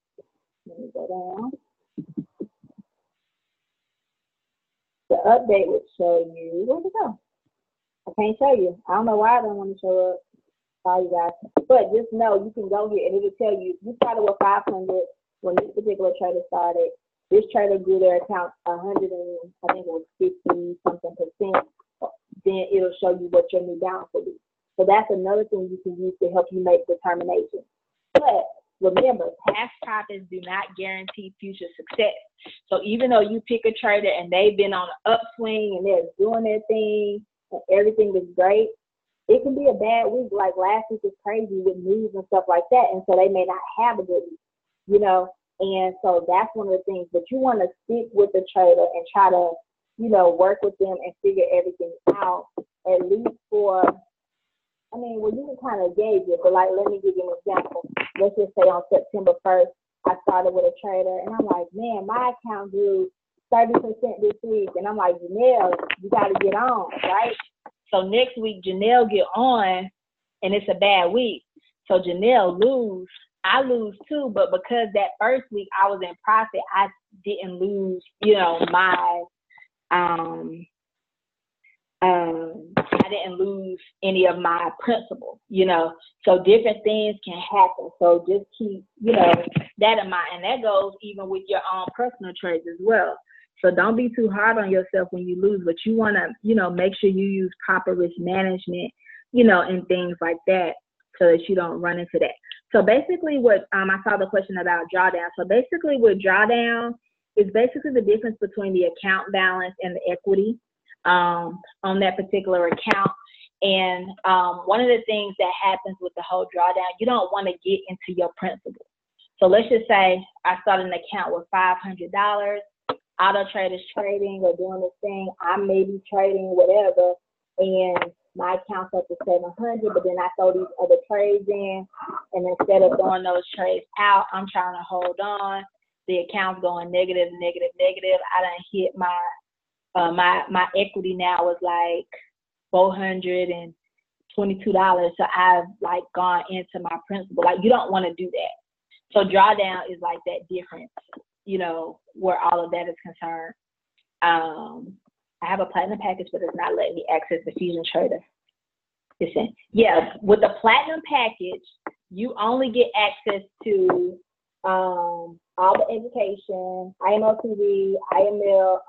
let me go down. The update would show you, where'd it go? I can't show you. I don't know why I don't want to show up. Sorry, guys. But just know you can go here and it will tell you, you started with 500 when this particular trader started. This trader grew their account 100 and I think it was 50 something %. Then it'll show you what your new balance will be. So that's another thing you can use to help you make determinations. But remember, past profits do not guarantee future success. So even though you pick a trader and they've been on an upswing and they're doing their thing and everything is great, it can be a bad week. Like last week was crazy with news and stuff like that. And so they may not have a good week, you know. And so that's one of the things. But you want to stick with the trader and try to, you know, work with them and figure everything out, at least for, I mean, well, you can kind of gauge it, but like, let me give you an example. Let's just say on September 1st, I started with a trader, and I'm like, man, my account grew 30% this week. And I'm like, Janelle, you got to get on, right? So next week, Janelle get on, and it's a bad week. So Janelle lose. I lose too, but because that first week I was in profit, I didn't lose, you know, my I didn't lose any of my principal, you know. So different things can happen. So just keep, you know, that in mind. And that goes even with your own personal trades as well. So don't be too hard on yourself when you lose, but you want to, you know, make sure you use proper risk management, you know, and things like that so that you don't run into that. So basically what, I saw the question about drawdown. So basically with drawdown is basically the difference between the account balance and the equity on that particular account. And one of the things that happens with the whole drawdown, you don't want to get into your principal. So let's just say I started an account with $500. Auto Trader's trading or doing this thing. I may be trading whatever, and my account's up to 700, but then I throw these other trades in, and instead of throwing those trades out, I'm trying to hold on. The account's going negative, negative, negative. I done hit my my equity now is like $422. So I've like gone into my principal. Like you don't want to do that. So drawdown is like that difference, you know, where all of that is concerned. I have a platinum package, but it's not letting me access the Fusion Trader. Listen, yes, with the platinum package, you only get access to all the education, IML TV, IML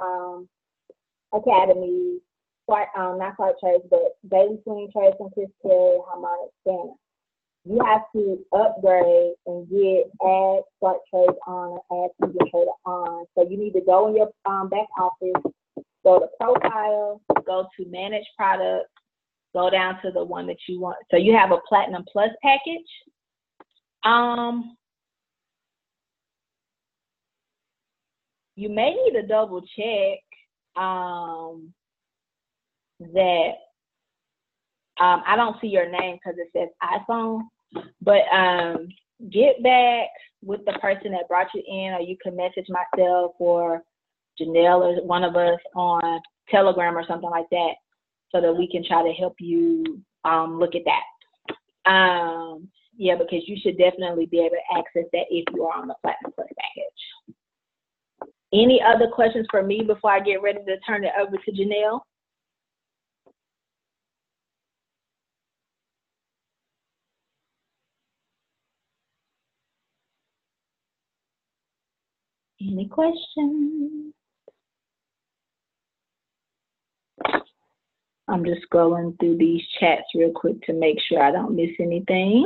Academy, not swipetrdes, but daily swing trades from Chris Terry, Harmonic Scanner. You have to upgrade and get add swipetrdes on or add Fusion Trader on. So you need to go in your back office, go to profile, go to manage products, go down to the one that you want. So you have a Platinum Plus package. You may need to double check that I don't see your name because it says iPhone, but get back with the person that brought you in, or you can message myself or Janelle or one of us on Telegram or something like that so that we can try to help you look at that. Yeah, because you should definitely be able to access that if you are on the Platinum Plus package. Any other questions for me before I get ready to turn it over to Janelle? Any questions? I'm just scrolling through these chats real quick to make sure I don't miss anything.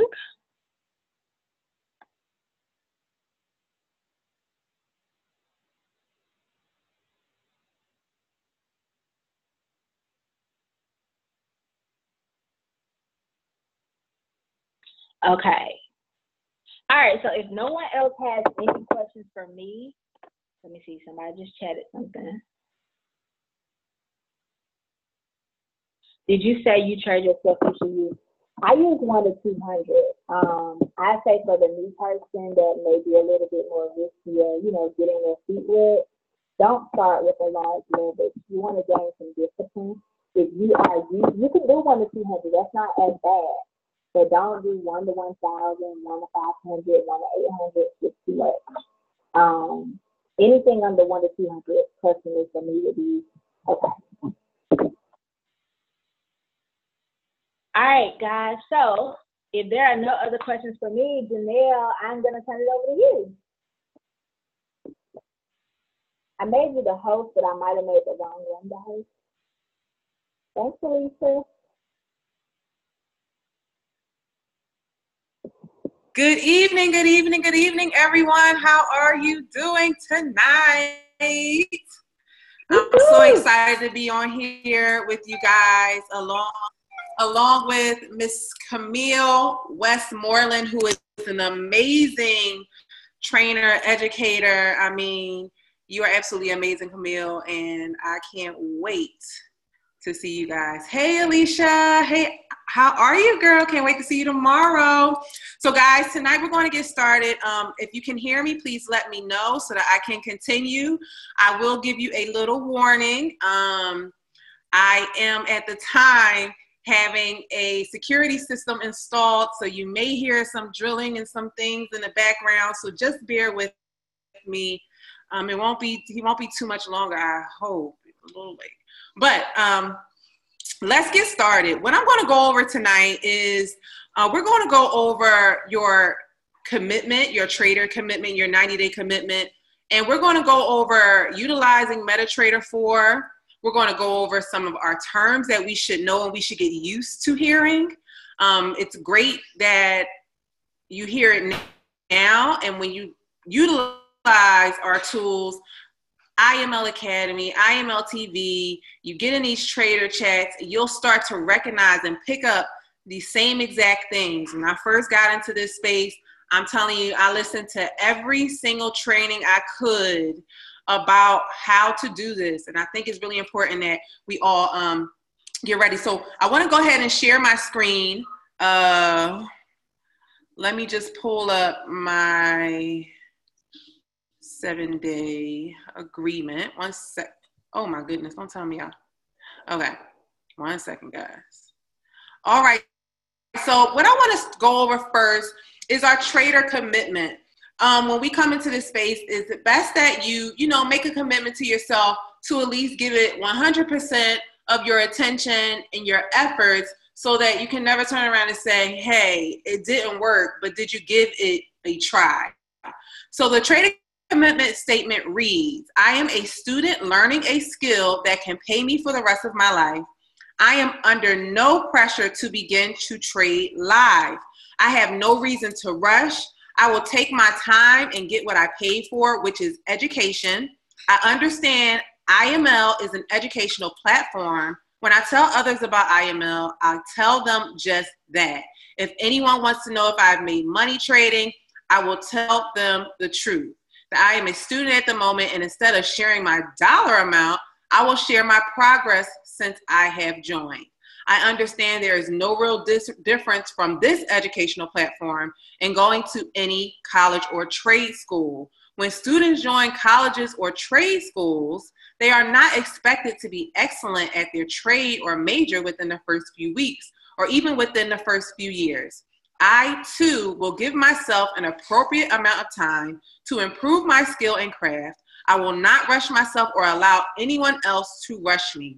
Okay. All right, so if no one else has any questions for me, let me see, somebody just chatted something. Did you say you charge yourself you should use? I use 1 to 200. I say for the new person that may be a little bit more riskier, you know, getting their feet wet, don't start with a large leverage. You want to gain some discipline. If you are, you can do 1 to 200. That's not as bad. But don't do 1 to 1,000, 1 to 500, 1 to 800. It's too much. Anything under 1 to 200 customers for me would be okay. All right, guys. So if there are no other questions for me, Janelle, I'm going to turn it over to you. I made you the host, but I might have made the wrong one the host. Thanks, Alicia. Good evening, good evening, good evening, everyone. How are you doing tonight? I'm so excited to be on here with you guys, along with Miss Camille Westmoreland, who is an amazing trainer, educator. I mean, you are absolutely amazing, Camille, and I can't wait to see you guys. Hey, Alicia. Hey, how are you, girl? Can't wait to see you tomorrow. So, guys, tonight we're going to get started. If you can hear me, please let me know so that I can continue. I will give you a little warning. I am at the time having a security system installed, so you may hear some drilling and some things in the background. So just bear with me. He won't be too much longer, I hope. A little late. But let's get started. What I'm going to go over tonight is we're going to go over your commitment, your trader commitment, your 90-day commitment. And we're going to go over utilizing MetaTrader 4. We're going to go over some of our terms that we should know and we should get used to hearing. It's great that you hear it now. And when you utilize our tools, Iml Academy, IML TV, you get in these trader chats, you'll start to recognize and pick up these same exact things. When I first got into this space, I'm telling you, I listened to every single training I could about how to do this. And I think it's really important that we all get ready. So I want to go ahead and share my screen. Let me just pull up my 7-day agreement. 1 sec. Oh my goodness, don't tell me. Okay, 1 second, guys. All right, so what I want to go over first is our trader commitment. When we come into this space, it's best that you make a commitment to yourself to at least give it 100% of your attention and your efforts, so that you can never turn around and say, hey, it didn't work, but did you give it a try? So the trader commitment statement reads, I am a student learning a skill that can pay me for the rest of my life. I am under no pressure to begin to trade live. I have no reason to rush. I will take my time and get what I paid for, which is education. I understand IML is an educational platform. When I tell others about IML, I tell them just that. If anyone wants to know if I've made money trading, I will tell them the truth. That I am a student at the moment, and instead of sharing my dollar amount, I will share my progress since I have joined. I understand there is no real difference from this educational platform and going to any college or trade school. When students join colleges or trade schools, they are not expected to be excellent at their trade or major within the first few weeks or even within the first few years. I, too, will give myself an appropriate amount of time to improve my skill and craft. I will not rush myself or allow anyone else to rush me.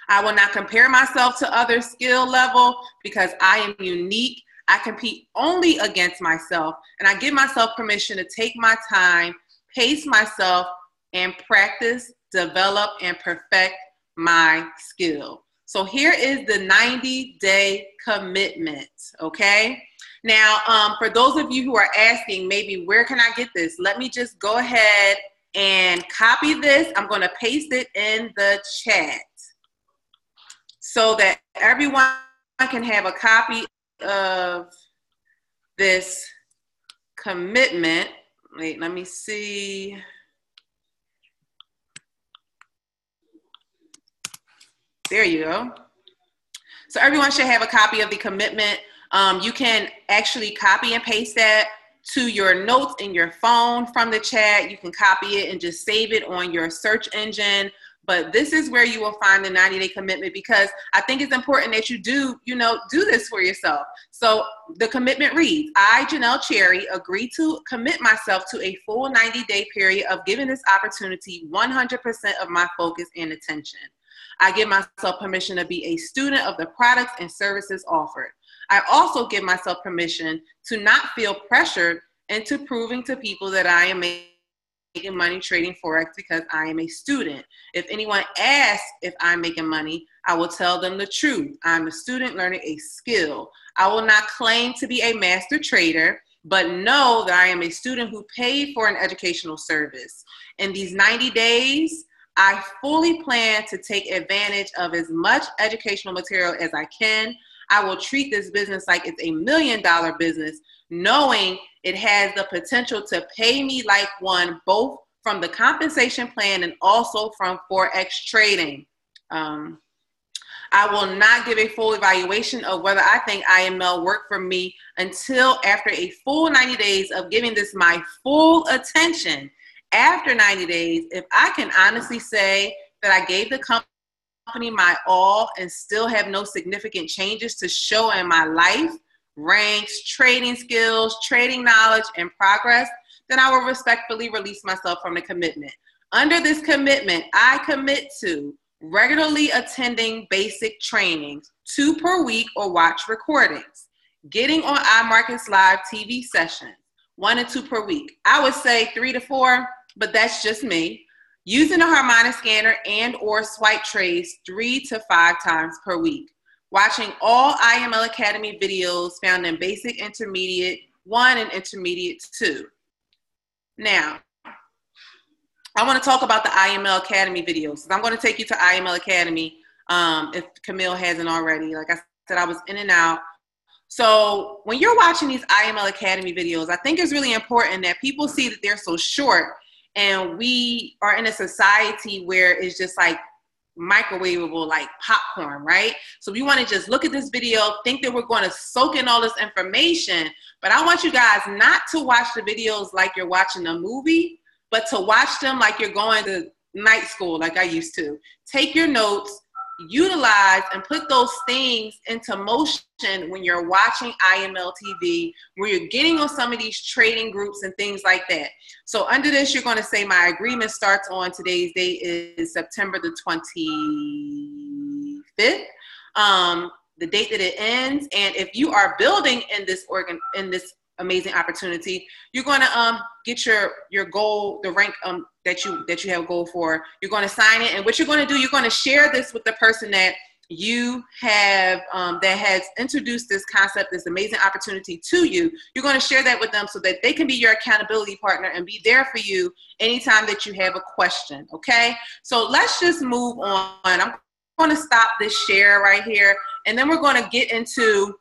I will not compare myself to other skill level because I am unique. I compete only against myself, and I give myself permission to take my time, pace myself, and practice, develop, and perfect my skill. So here is the 90-day commitment, okay? Now, for those of you who are asking, maybe where can I get this? Let me just go ahead and copy this. I'm going to paste it in the chat so that everyone can have a copy of this commitment. Wait, let me see. There you go. So everyone should have a copy of the commitment. You can actually copy and paste that to your notes in your phone from the chat. You can copy it and just save it on your search engine. But this is where you will find the 90-day commitment, because I think it's important that you do this for yourself. So the commitment reads, I, Janelle Cherry, agree to commit myself to a full 90-day period of giving this opportunity 100% of my focus and attention. I give myself permission to be a student of the products and services offered. I also give myself permission to not feel pressured into proving to people that I am making money trading Forex because I am a student. If anyone asks if I'm making money, I will tell them the truth. I'm a student learning a skill. I will not claim to be a master trader, but know that I am a student who paid for an educational service. In these 90 days, I fully plan to take advantage of as much educational material as I can. I will treat this business like it's $1 million business, knowing it has the potential to pay me like one, both from the compensation plan and also from Forex trading. I will not give a full evaluation of whether I think IML worked for me until after a full 90 days of giving this my full attention. After 90 days, if I can honestly say that I gave the company my all and still have no significant changes to show in my life, ranks, trading skills, trading knowledge, and progress, then I will respectfully release myself from the commitment. Under this commitment, I commit to regularly attending basic trainings, 2 per week or watch recordings, getting on iMarketsLive TV sessions, 1 and 2 per week. I would say 3 to 4, but that's just me. Using a Harmonic Scanner and or swipetrdes 3 to 5 times per week. Watching all Iml Academy videos found in Basic Intermediate 1 and Intermediate 2. Now, I want to talk about the Iml Academy videos. I'm going to take you to Iml Academy if Camille hasn't already. Like I said, I was in and out. So when you're watching these Iml Academy videos, I think it's really important that people see that they're so short. And we are in a society where it's just like microwavable, like popcorn, right? So we want to just look at this video, think that we're going to soak in all this information. But I want you guys not to watch the videos like you're watching a movie, but to watch them like you're going to night school, like I used to. Take your notes, utilize and put those things into motion when you're watching IML TV, where you're getting on some of these trading groups and things like that. So under this, you're going to say my agreement starts on today's date is September the 25th, the date that it ends. And if you are building in this amazing opportunity, you're going to get your goal, the rank that you have a goal for. You're going to sign it, and what you're going to do, you're going to share this with the person that you have that has introduced this concept, this amazing opportunity to you. You're going to share that with them so that they can be your accountability partner and be there for you anytime that you have a question. Okay, so let's just move on. I'm going to stop this share right here, and then we're going to get into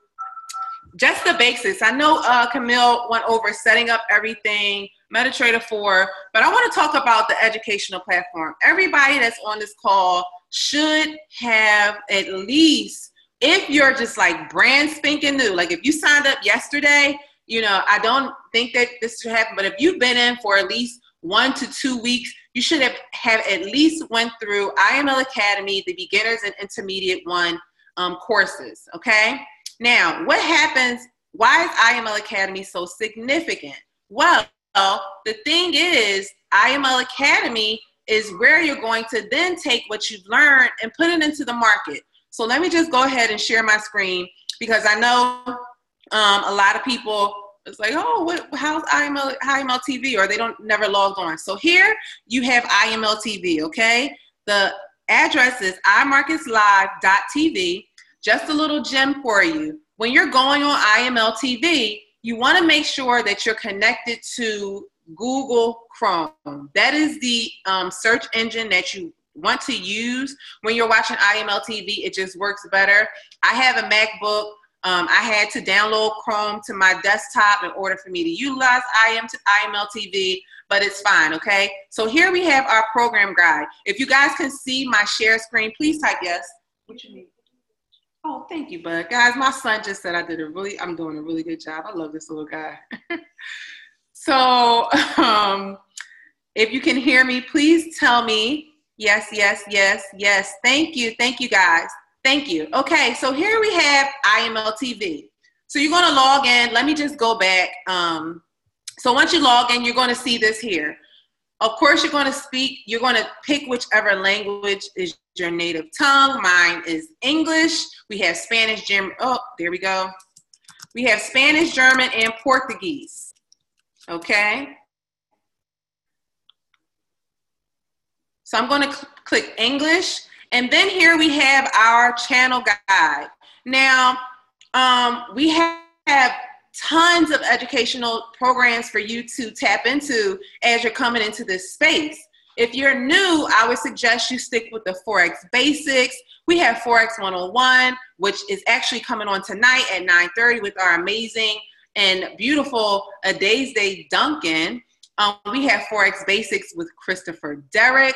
just the basics. I know Camille went over setting up everything, MetaTrader 4, but I want to talk about the educational platform. Everybody that's on this call should have at least, if you're just like brand spanking new, like if you signed up yesterday, you know, I don't think that this should happen, but if you've been in for at least 1 to 2 weeks, you should have at least went through IML Academy, the beginners and intermediate 1 courses, okay? Now, what happens, why is IML Academy so significant? Well, the thing is, IML Academy is where you're going to then take what you've learned and put it into the market. So let me just go ahead and share my screen, because I know a lot of people, it's like, oh, how's IML TV? Or they never logged on. So here you have IML TV, okay? The address is imarketslive.tv. Just a little gem for you. When you're going on IML TV, you want to make sure that you're connected to Google Chrome. That is the search engine that you want to use when you're watching IML TV. It just works better. I have a MacBook. I had to download Chrome to my desktop in order for me to utilize IML TV, but it's fine, okay? So here we have our program guide. If you guys can see my share screen, please type yes. What you need? Oh, thank you, bud. Guys, my son just said I'm doing a really good job. I love this little guy. So if you can hear me, please tell me yes, yes, yes, yes. Thank you guys. Thank you. Okay, so here we have IML TV. So you're going to log in. Let me just go back. So once you log in, you're going to see this here. Of course, you're going to pick whichever language is your native tongue. Mine is English. We have Spanish, German. Oh, there we go. We have Spanish, German, and Portuguese. Okay. So I'm going to click English. And then here we have our channel guide. Now, we have tons of educational programs for you to tap into as you're coming into this space. If you're new, I would suggest you stick with the Forex Basics. We have Forex 101, which is actually coming on tonight at 9:30 with our amazing and beautiful Adeze Duncan. We have Forex Basics with Christopher Derrick.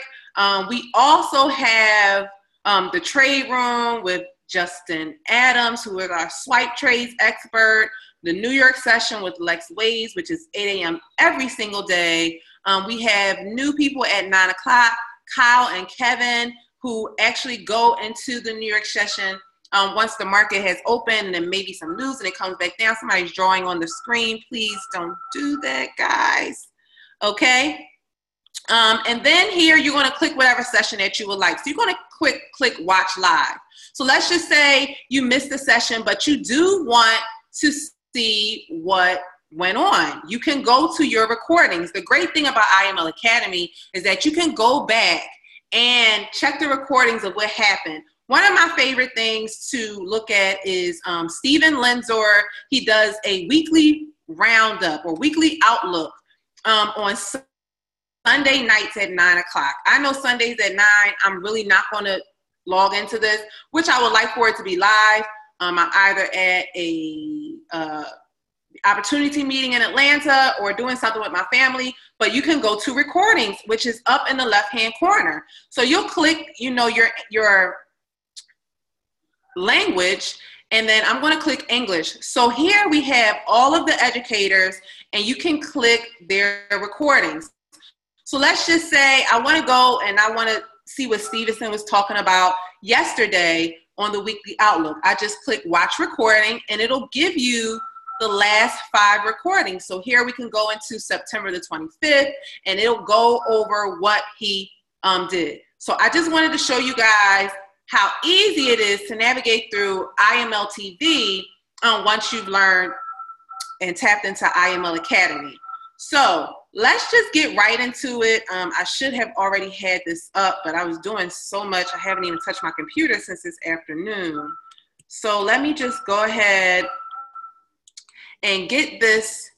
We also have the Trade Room with Justin Adams, who is our swipe trades expert. The New York session with Lex Ways, which is 8 a.m. every single day. We have new people at 9 o'clock, Kyle and Kevin, who actually go into the New York session once the market has opened and then maybe some news and it comes back down. Somebody's drawing on the screen. Please don't do that, guys. Okay. And then here you're going to click whatever session that you would like. So you're going to click watch live. So let's just say you missed the session, but you do want to see what went on. You can go to your recordings. The great thing about Iml Academy is that you can go back and check the recordings of what happened. One of my favorite things to look at is Steven Lenzor. He does a weekly roundup or weekly outlook on Sunday nights at 9 o'clock. I know Sundays at 9, I'm really not going to log into this, which I would like for it to be live. I'm either at a opportunity meeting in Atlanta or doing something with my family, but you can go to recordings, which is up in the left-hand corner. So you'll click, your language, and then I'm going to click English. So here we have all of the educators, and you can click their recordings. So let's just say I want to go and I want to see what Stevenson was talking about yesterday on the weekly outlook. I just click watch recording and it'll give you the last 5 recordings. So here we can go into September the 25th and it'll go over what he did. So I just wanted to show you guys how easy it is to navigate through IML TV once you've learned and tapped into IML Academy. So let's just get right into it. I should have already had this up, but I was doing so much. I haven't even touched my computer since this afternoon. So let me just go ahead and get this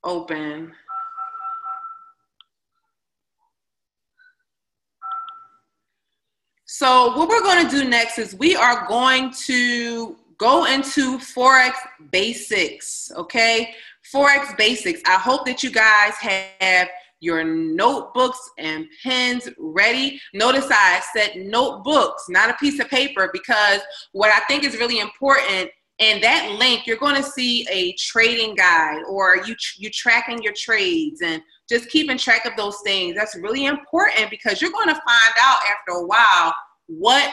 open. So what we're going to do next is we are going to go into Forex Basics, okay? Forex Basics. I hope that you guys have your notebooks and pens ready. Notice I said notebooks, not a piece of paper, because what I think is really important, in that link, you're going to see a trading guide, or you tracking your trades and just keeping track of those things. That's really important because you're going to find out after a while what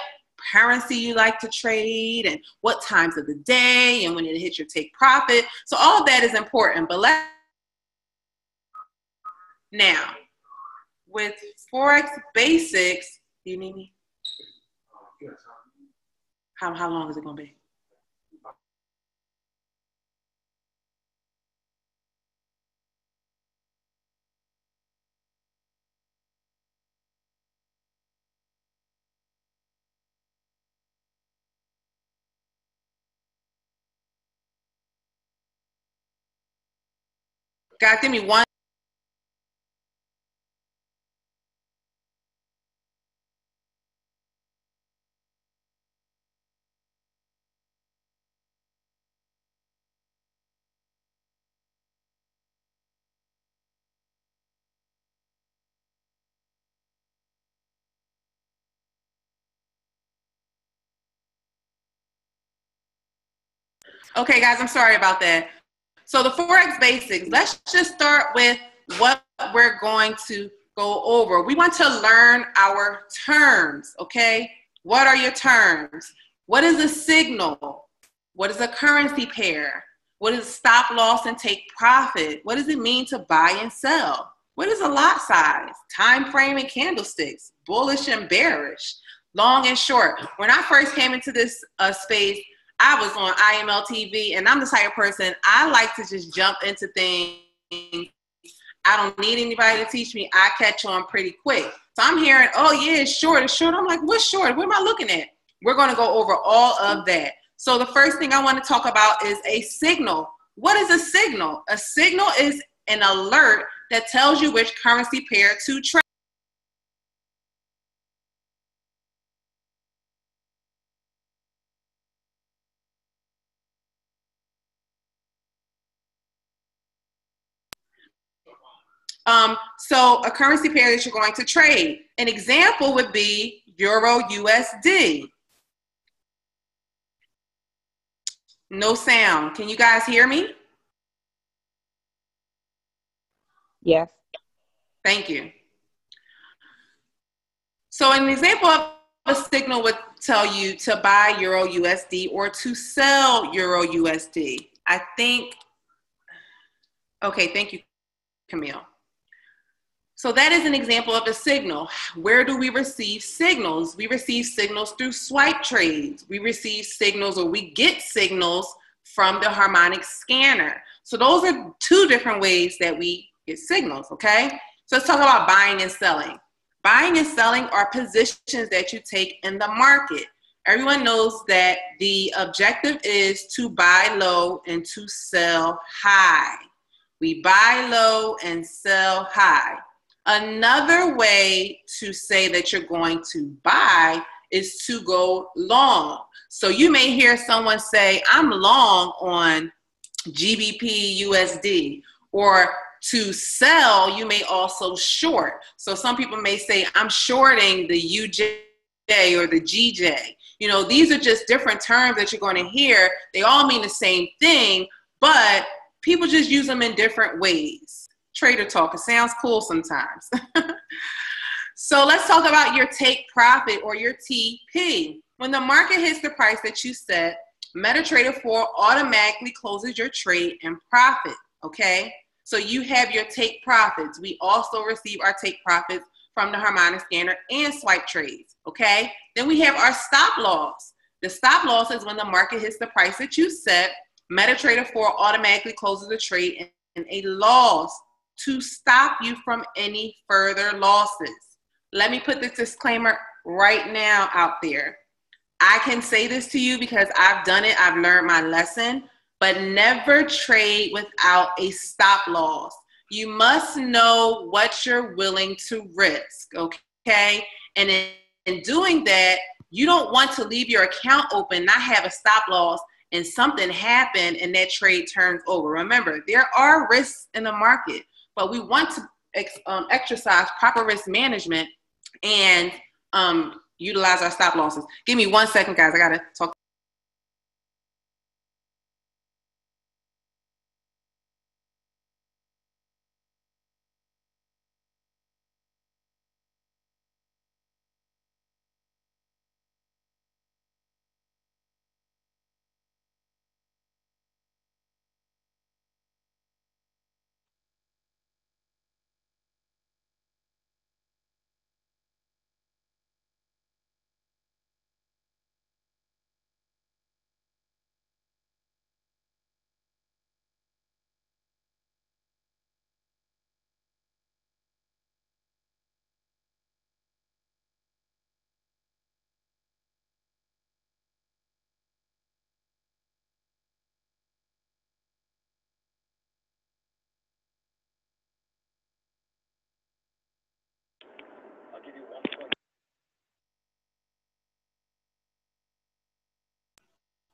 currency you like to trade and what times of the day and when it hits your take profit. So all of that is important. But now with Forex Basics, do you need me? How long is it going to be? Guys, give me one. Okay, guys, I'm sorry about that. So the Forex Basics, let's just start with what we're going to go over. We want to learn our terms, okay? What are your terms? What is a signal? What is a currency pair? What is stop loss and take profit? What does it mean to buy and sell? What is a lot size? Time frame and candlesticks, bullish and bearish, long and short. When I first came into this space, I was on IML TV, and I'm the type of person, I like to just jump into things. I don't need anybody to teach me. I catch on pretty quick. So I'm hearing, oh yeah, it's short, it's short. I'm like, what's short? What am I looking at? We're going to go over all of that. So the first thing I want to talk about is a signal. What is a signal? A signal is an alert that tells you which currency pair to trade. So a currency pair that you're going to trade. An example would be Euro USD. No sound. Can you guys hear me? Yes. Thank you. So an example of a signal would tell you to buy Euro USD or to sell Euro USD. I think, okay, thank you, Camille. So that is an example of a signal. Where do we receive signals? We receive signals through swipe trades. We receive signals, or we get signals from the Harmonic Scanner. So those are two different ways that we get signals, okay? So let's talk about buying and selling. Buying and selling are positions that you take in the market. Everyone knows that the objective is to buy low and to sell high. We buy low and sell high. Another way to say that you're going to buy is to go long. So you may hear someone say, I'm long on GBP USD, or to sell, you may also short. So some people may say, I'm shorting the UJ or the GJ. You know, these are just different terms that you're going to hear. They all mean the same thing, but people just use them in different ways. Trader talk, it sounds cool sometimes. So let's talk about your take profit, or your TP. When the market hits the price that you set, MetaTrader 4 automatically closes your trade and profit, okay? So you have your take profits. We also receive our take profits from the Harmonic Scanner and swipe trades, okay? Then we have our stop loss. The stop loss is when the market hits the price that you set, MetaTrader 4 automatically closes the trade and a loss to stop you from any further losses. Let me put this disclaimer right now out there. I can say this to you because I've done it, I've learned my lesson, but never trade without a stop loss. You must know what you're willing to risk, okay? And in doing that, you don't want to leave your account open, not have a stop loss, and something happen and that trade turns over. Remember, there are risks in the market, but we want to exercise proper risk management and utilize our stop losses. Give me 1 second, guys. I got to talk.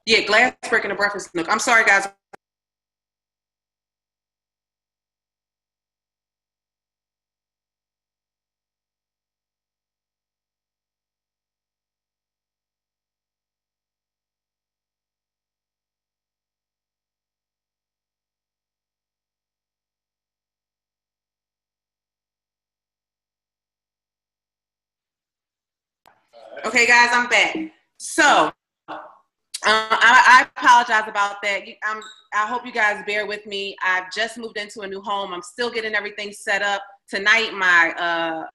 Yeah, glass brick in the breakfast nook. I'm sorry, guys. Okay, guys, I'm back. So I apologize about that. I hope you guys bear with me. I've just moved into a new home. I'm still getting everything set up. Tonight, my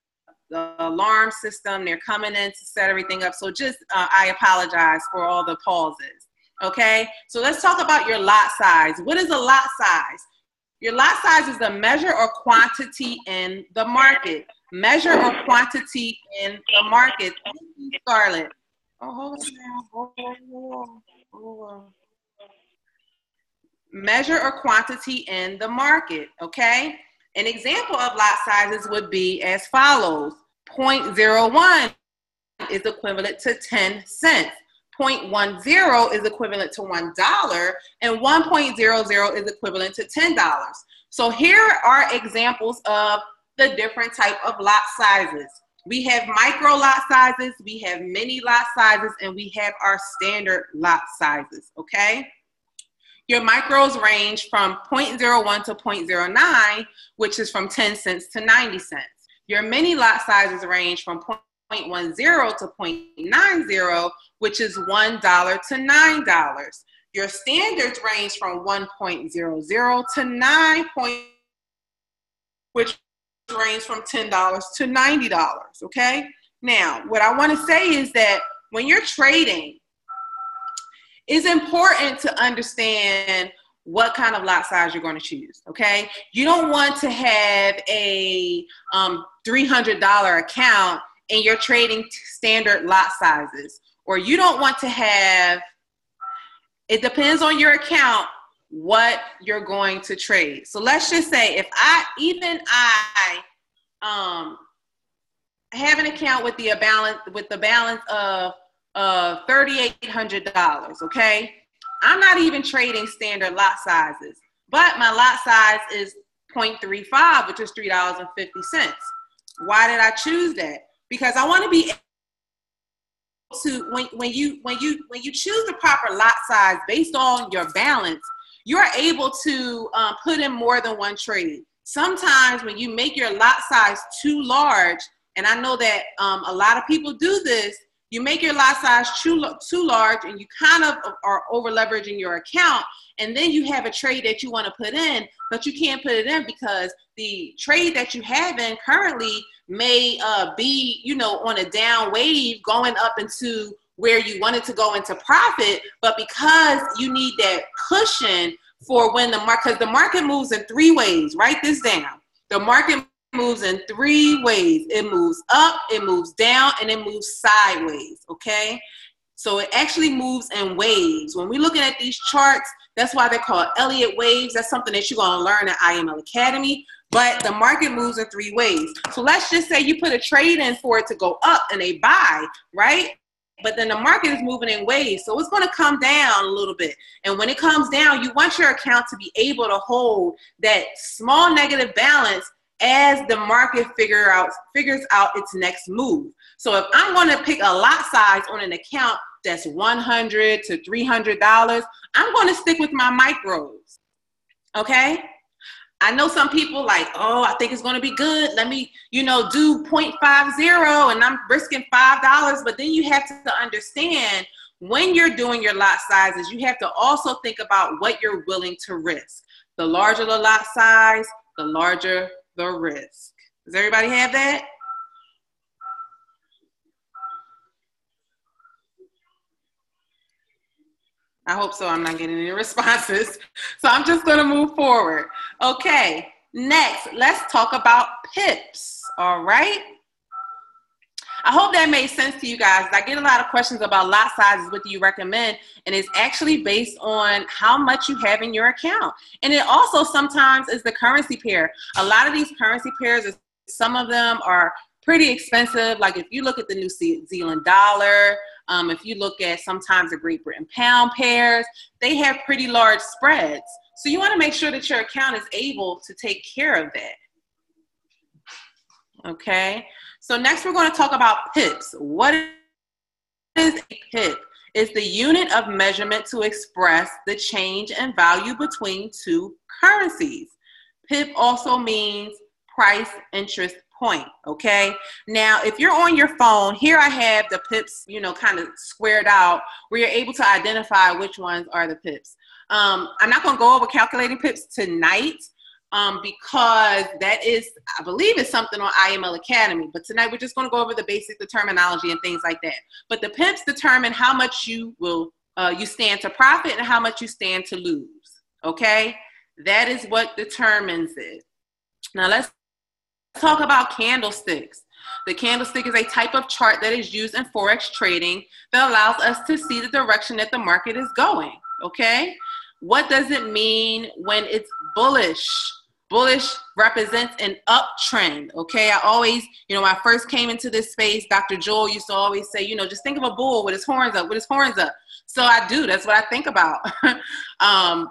the alarm system, they're coming in to set everything up. So just, I apologize for all the pauses. Okay, so let's talk about your lot size. What is a lot size? Your lot size is the measure or quantity in the market. Measure or quantity in the market. Thank you, Scarlett. Oh, hold on now. Hold on. Measure or quantity in the market, okay? An example of lot sizes would be as follows. 0.01 is equivalent to 10 cents. 0.10 is equivalent to $1, and 1.00 is equivalent to $10. So here are examples of the different type of lot sizes. We have micro lot sizes, we have mini lot sizes, and we have our standard lot sizes, okay? Your micros range from 0.01 to 0.09, which is from 10 cents to 90 cents. Your mini lot sizes range from 0.10 to 0.90, which is $1 to $9. Your standards range from 1.00 to 9, which range from $10 to $90, okay? Now, what I want to say is that when you're trading, it's important to understand what kind of lot size you're going to choose, okay? You don't want to have a $300 account and you're trading standard lot sizes, or you don't want to have, it depends on your account, what you're going to trade. So let's just say if I have an account with the balance of $3,800, okay? I'm not even trading standard lot sizes, but my lot size is 0.35, which is $3.50. Why did I choose that? Because I want to be able to, when you choose the proper lot size based on your balance, you're able to put in more than one trade. Sometimes when you make your lot size too large, and I know that a lot of people do this, you make your lot size too large and you kind of are over leveraging your account, and then you have a trade that you want to put in, but you can't put it in because the trade that you have in currently may be, you know, on a down wave going up into where you wanted to go into profit, but because you need that cushion for when the market, because the market moves in three ways. Write this down. The market moves in three ways. It moves up, it moves down, and it moves sideways, okay? So it actually moves in waves. When we're looking at these charts, that's why they're called Elliott waves. That's something that you're gonna learn at Iml Academy, but the market moves in three ways. So let's just say you put a trade in for it to go up and they buy, right? But then the market is moving in waves, so it's going to come down a little bit. And when it comes down, you want your account to be able to hold that small negative balance as the market figures out its next move. So if I'm going to pick a lot size on an account that's $100 to $300, I'm going to stick with my micros, okay? I know some people like, oh, I think it's going to be good. Let me, you know, do 0.50 and I'm risking $5. But then you have to understand when you're doing your lot sizes, you have to also think about what you're willing to risk. The larger the lot size, the larger the risk. Does everybody have that? I hope so. I'm not getting any responses. So I'm just going to move forward. Okay, next, let's talk about pips. All right. I hope that made sense to you guys. I get a lot of questions about lot sizes. What do you recommend? And it's actually based on how much you have in your account. And it also sometimes is the currency pair. A lot of these currency pairs, some of them are pretty expensive. Like if you look at the New Zealand dollar, if you look at sometimes the Great Britain pound pairs, they have pretty large spreads. So you want to make sure that your account is able to take care of that. Okay, so next we're going to talk about pips. What is a pip? It's the unit of measurement to express the change in value between two currencies. Pip also means price interest point, okay? Now, if you're on your phone, here I have the pips, you know, kind of squared out where you're able to identify which ones are the pips. I'm not going to go over calculating pips tonight because that is, I believe, is something on Iml Academy. But tonight we're just going to go over the basic terminology and things like that. But the pips determine how much you will you stand to profit and how much you stand to lose, okay? That is what determines it. Now let's talk about candlesticks. The candlestick is a type of chart that is used in Forex trading that allows us to see the direction that the market is going, okay? What does it mean when it's bullish? Bullish represents an uptrend, okay? I always, you know, when I first came into this space, Dr. Joel used to always say, you know, just think of a bull with his horns up, with his horns up. So I do, that's what I think about.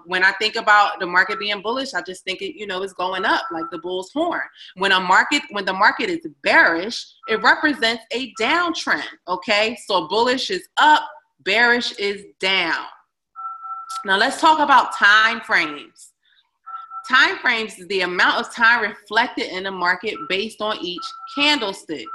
When I think about the market being bullish, I just think it, you know, is going up like the bull's horn. When the market is bearish, it represents a downtrend, okay? So bullish is up, bearish is down. Now let's talk about time frames. Time frames is the amount of time reflected in the market based on each candlestick.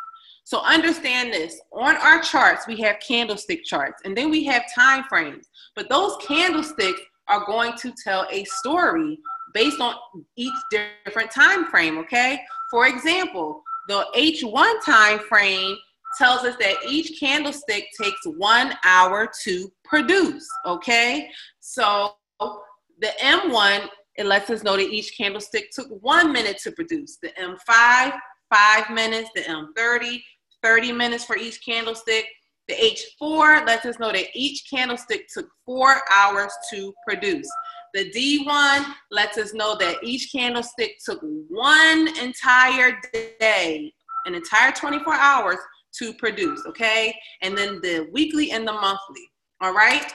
So understand this, on our charts, we have candlestick charts and then we have time frames, but those candlesticks are going to tell a story based on each different time frame, okay? For example, the H1 time frame tells us that each candlestick takes 1 hour to produce, okay? So the M1, it lets us know that each candlestick took 1 minute to produce. The M5, 5 minutes. The M30, 30 minutes for each candlestick. The H4 lets us know that each candlestick took 4 hours to produce. The D1 lets us know that each candlestick took one entire day, an entire 24 hours to produce, okay? And then the weekly and the monthly, all right?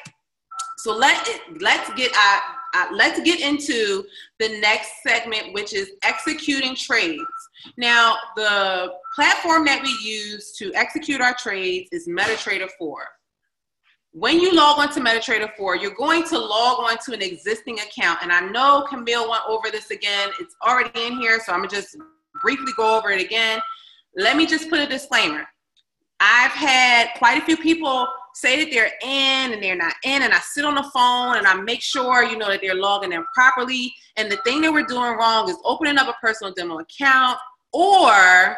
So let's get into the next segment, which is executing trades. Now, the platform that we use to execute our trades is MetaTrader 4. When you log on to MetaTrader 4, you're going to log on to an existing account. And I know Camille went over this again. It's already in here, so I'm going to just briefly go over it again. Let me just put a disclaimer. I've had quite a few people say that they're in and they're not in, and I sit on the phone and I make sure, you know, that they're logging in properly. And the thing that we're doing wrong is opening up a personal demo account or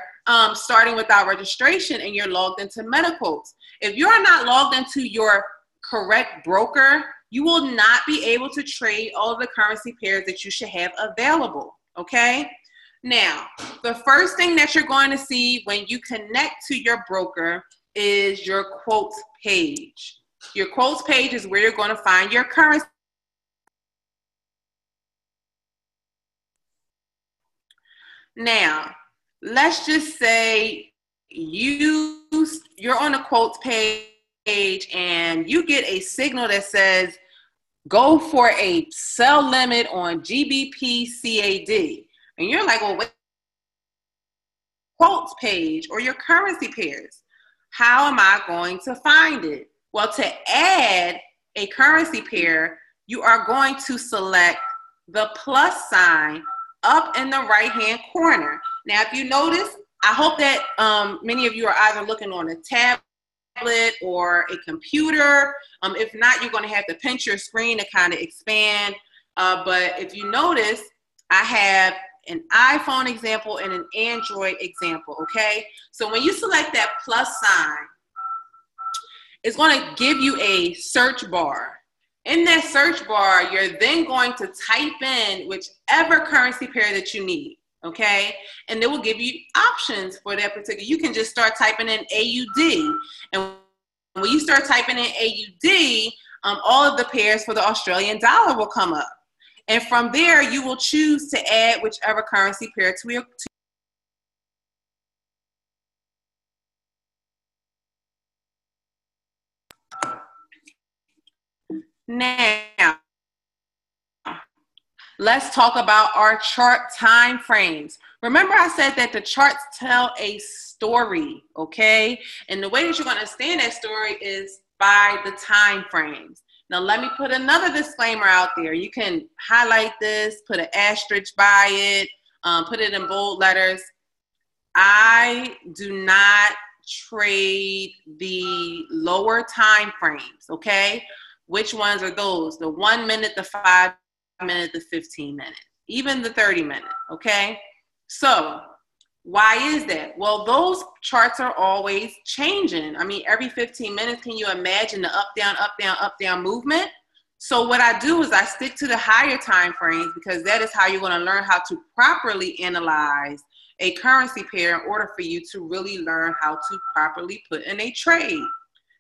starting without registration and you're logged into MetaQuotes. If you're not logged into your correct broker, you will not be able to trade all of the currency pairs that you should have available, okay? Now, the first thing that you're going to see when you connect to your broker is your quotes page. Your quotes page is where you're going to find your currency. Now, let's just say you're on a quotes page and you get a signal that says, go for a sell limit on GBP CAD. And you're like, well, wait, quotes page or your currency pairs. How am I going to find it? Well, to add a currency pair, you are going to select the plus sign up in the right-hand corner. Now, if you notice, I hope that many of you are either looking on a tablet or a computer. If not, you're going to have to pinch your screen to kind of expand. But if you notice, I have an iPhone example and an Android example, okay? So when you select that plus sign, it's going to give you a search bar. In that search bar, you're then going to type in whichever currency pair that you need, okay? And it will give you options for that particular. You can just start typing in AUD. And when you start typing in AUD, all of the pairs for the Australian dollar will come up. And from there, you will choose to add whichever currency pair to your Now, let's talk about our chart time frames. Remember I said that the charts tell a story, okay? And the way that you're going to understand that story is by the time frames. Now, let me put another disclaimer out there. You can highlight this, put an asterisk by it, put it in bold letters. I do not trade the lower time frames, okay? Which ones are those? The 1 minute, the 5 minute, the 15 minute, even the 30 minute, okay? So why is that? Well, those charts are always changing. I mean, every 15 minutes, can you imagine the up, down, up, down, up, down movement? So what I do is I stick to the higher time frames because that is how you're going to learn how to properly analyze a currency pair in order for you to really learn how to properly put in a trade.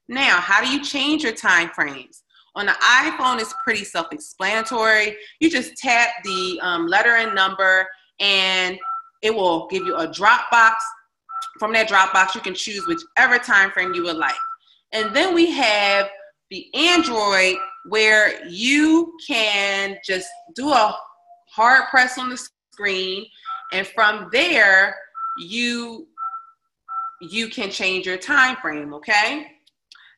Now, how do you change your time frames? On the iPhone, it's pretty self-explanatory. You just tap the letter and number, and it will give you a drop box. From that drop box, you can choose whichever time frame you would like. And then we have the Android, where you can just do a hard press on the screen, and from there, you can change your time frame, okay?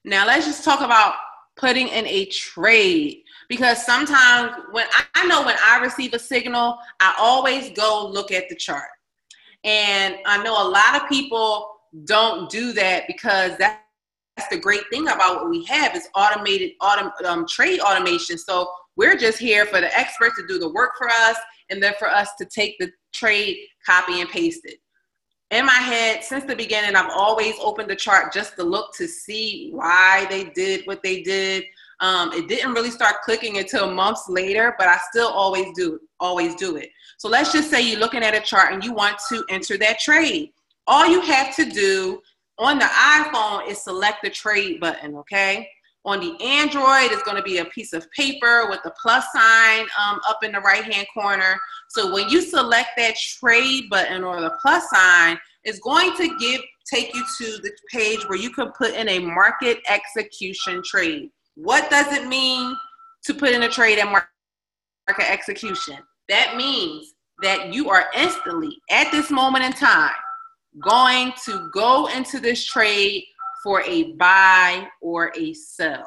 Now, let's just talk about putting in a trade, because sometimes when I know when I receive a signal, I always go look at the chart. And I know a lot of people don't do that because that's the great thing about what we have is automated trade automation. So we're just here for the experts to do the work for us, and then for us to take the trade, copy and paste it. In my head, since the beginning, I've always opened the chart just to look to see why they did what they did. It didn't really start clicking until months later, but I still always do it. So let's just say you're looking at a chart and you want to enter that trade. All you have to do on the iPhone is select the trade button, okay? On the Android, it's going to be a piece of paper with the plus sign up in the right-hand corner. So when you select that trade button or the plus sign, it's going to take you to the page where you can put in a market execution trade. What does it mean to put in a trade at market execution? That means that you are instantly, at this moment in time, going to go into this trade for a buy or a sell,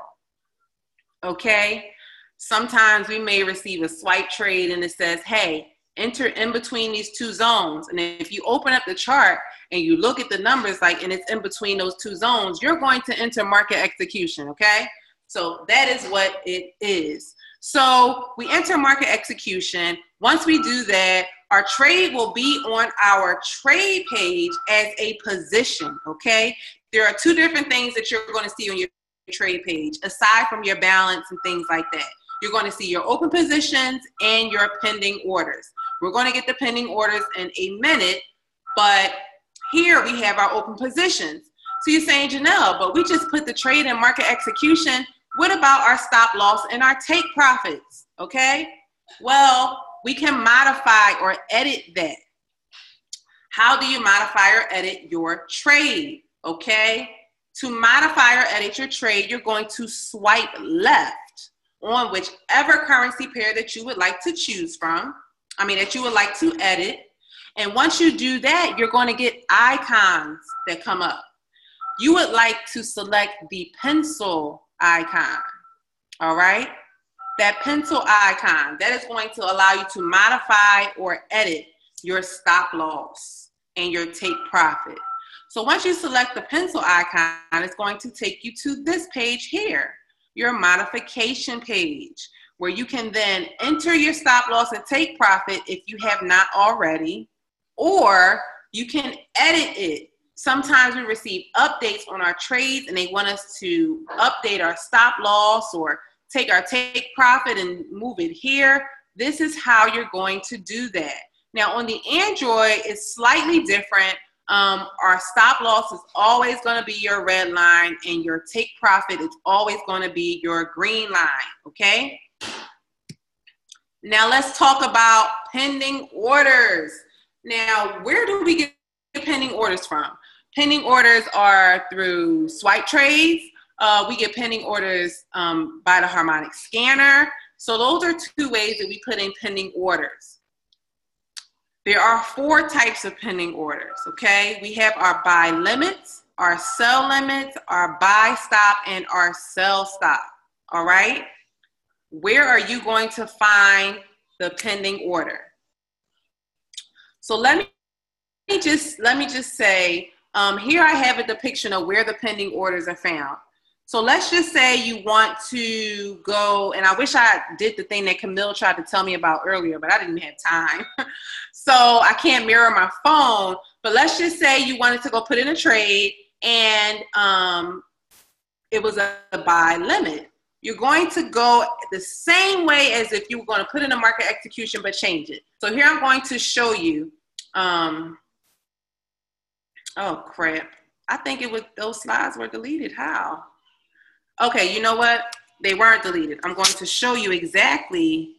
okay? Sometimes we may receive a swipe trade and it says, hey, enter in between these two zones. And if you open up the chart and you look at the numbers, and it's in between those two zones, you're going to enter market execution, okay? So that is what it is. So we enter market execution. Once we do that, our trade will be on our trade page as a position, okay? There are two different things that you're going to see on your trade page, aside from your balance and things like that. You're going to see your open positions and your pending orders. We're going to get the pending orders in a minute, but here we have our open positions. So you're saying, Janelle, but we just put the trade in market execution. What about our stop loss and our take profits, okay? Well, we can modify or edit that. How do you modify or edit your trade, okay? To modify or edit your trade, you're going to swipe left on whichever currency pair that you would like to choose from, that you would like to edit. And once you do that, you're going to get icons that come up. You would like to select the pencil icon, all right? That pencil icon, that is going to allow you to modify or edit your stop loss and your take profit. So once you select the pencil icon, it's going to take you to this page here, your modification page, where you can then enter your stop loss and take profit if you have not already, or you can edit it. Sometimes we receive updates on our trades and they want us to update our stop loss or take our take profit and move it here. This is how you're going to do that. Now on the Android, it's slightly different. Our stop loss is always going to be your red line and your take profit is always going to be your green line, okay? Now let's talk about pending orders. Now, where do we get pending orders from? Pending orders are through swipe trades. We get pending orders by the Harmonic Scanner. So those are two ways that we put in pending orders. There are 4 types of pending orders, okay? We have our buy limits, our sell limits, our buy stop, and our sell stop, all right? Where are you going to find the pending order? So let me just say, here I have a depiction of where the pending orders are found. So let's just say you want to go, and I wish I did the thing that Camille tried to tell me about earlier, but I didn't have time. So I can't mirror my phone, but let's just say you wanted to go put in a trade and it was a buy limit. You're going to go the same way as if you were going to put in a market execution, but change it. So here I'm going to show you. Oh crap. I think those slides were deleted. How? Okay, you know what? They weren't deleted. I'm going to show you exactly.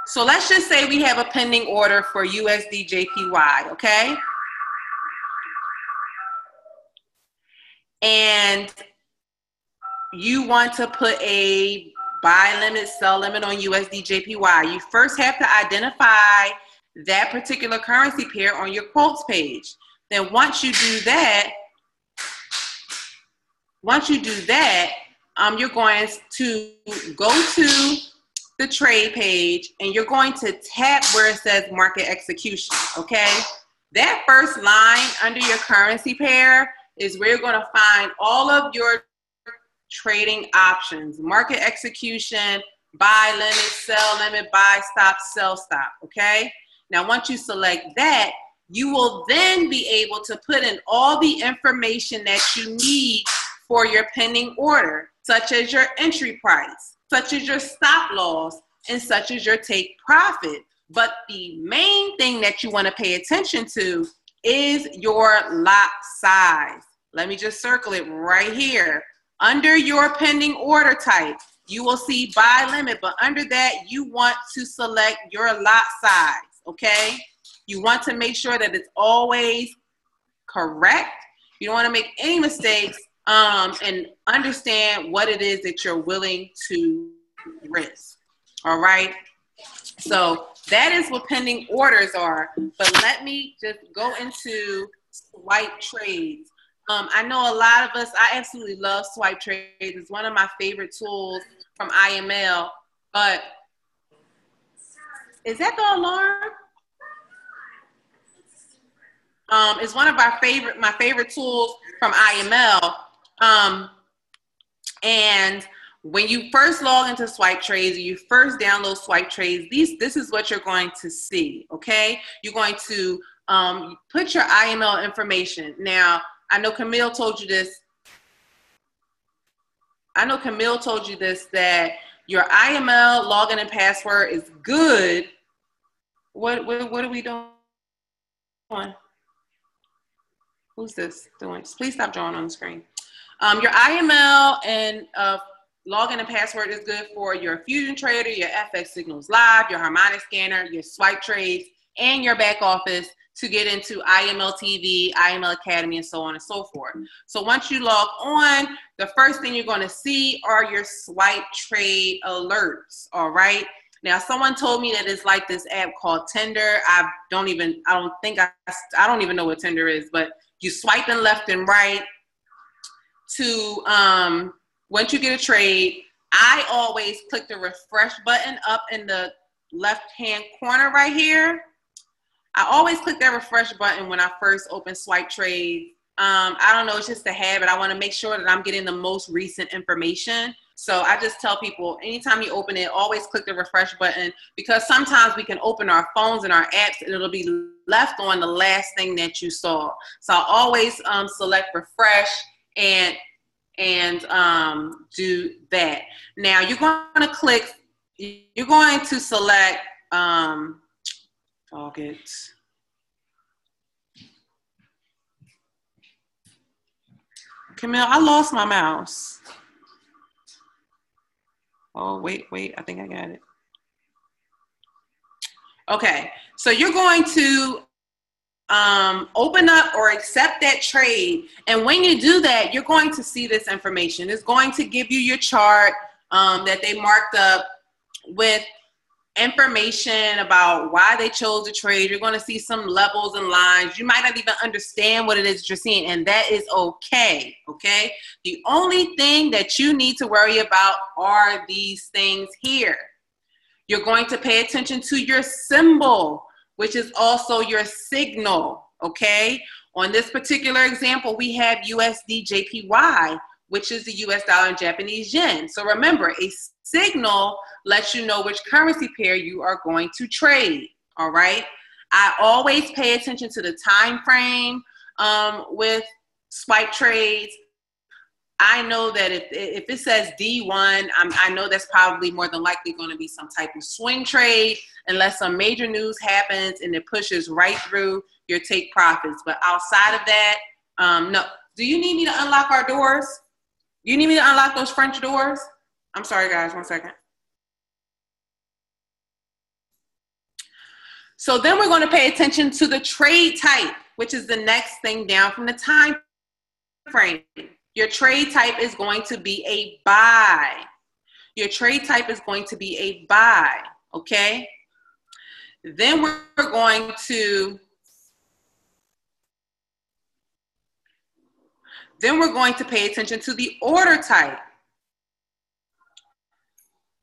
So let's just say we have a pending order for USD JPY, okay? And you want to put a buy limit, sell limit on USD JPY. You first have to identify that particular currency pair on your quotes page. Then once you do that, you're going to go to the trade page and you're going to tap where it says market execution, okay? That first line under your currency pair is where you're going to find all of your trading options: market execution, buy limit, sell limit, buy stop, sell stop, okay? Now, once you select that, you will then be able to put in all the information that you need for your pending order, such as your entry price, such as your stop loss, and such as your take profit. But the main thing that you want to pay attention to is your lot size. Let me just circle it right here. Under your pending order type, you will see buy limit, but under that, you want to select your lot size, okay? You want to make sure that it's always correct. You don't want to make any mistakes, and understand what it is that you're willing to risk, all right? So that is what pending orders are, but let me just go into swipe trades. I know a lot of us, I absolutely love swipe trades. It's one of my favorite tools from IML, but is that the alarm? It's one of my favorite tools from IML. And when you first log into swipe trades, you first download swipe trades, this is what you're going to see, okay? You're going to put your IML information. Now, I know Camille told you this. That your IML login and password is good. What are we doing? Who's this doing? Please stop drawing on the screen. Your IML and login and password is good for your Fusion Trader, your FXSignalsLive, your Harmonic Scanner, your swipe trades, and your back office to get into IML TV, Iml Academy, and so on and so forth. So once you log on, the first thing you're going to see are your swipe trade alerts, all right? Now, someone told me that it's like this app called Tinder. I don't even know what Tinder is, but you swiping left and right to, once you get a trade, I always click the refresh button up in the left-hand corner right here. I always click that refresh button when I first open swipe trade. I don't know, it's just a habit. I want to make sure that I'm getting the most recent information. So I just tell people, anytime you open it, always click the refresh button, because sometimes we can open our phones and our apps and it'll be left on the last thing that you saw. So I always select refresh and do that. Now you're going to select target. Camille, I lost my mouse. Oh, wait, I think I got it. Okay, so you're going to open up or accept that trade. And when you do that, you're going to see this information. It's going to give you your chart that they marked up with information about why they chose to trade. You're going to see some levels and lines. You might not even understand what it is you're seeing, and that is okay, okay? The only thing that you need to worry about are these things here. You're going to pay attention to your symbol, which is also your signal, okay? On this particular example, we have USD JPY, which is the US dollar and Japanese yen. So remember, a signal lets you know which currency pair you are going to trade, all right? I always pay attention to the time frame with swipe trades. I know that if it says D1, I know that's probably more than likely going to be some type of swing trade unless some major news happens and it pushes right through your take profits. But outside of that, no. Do you need me to unlock our doors? You need me to unlock those French doors? I'm sorry, guys, 1 second. So then we're going to pay attention to the trade type, which is the next thing down from the time frame. Your trade type is going to be a buy. Your trade type is going to be a buy, okay? Then we're going to pay attention to the order type.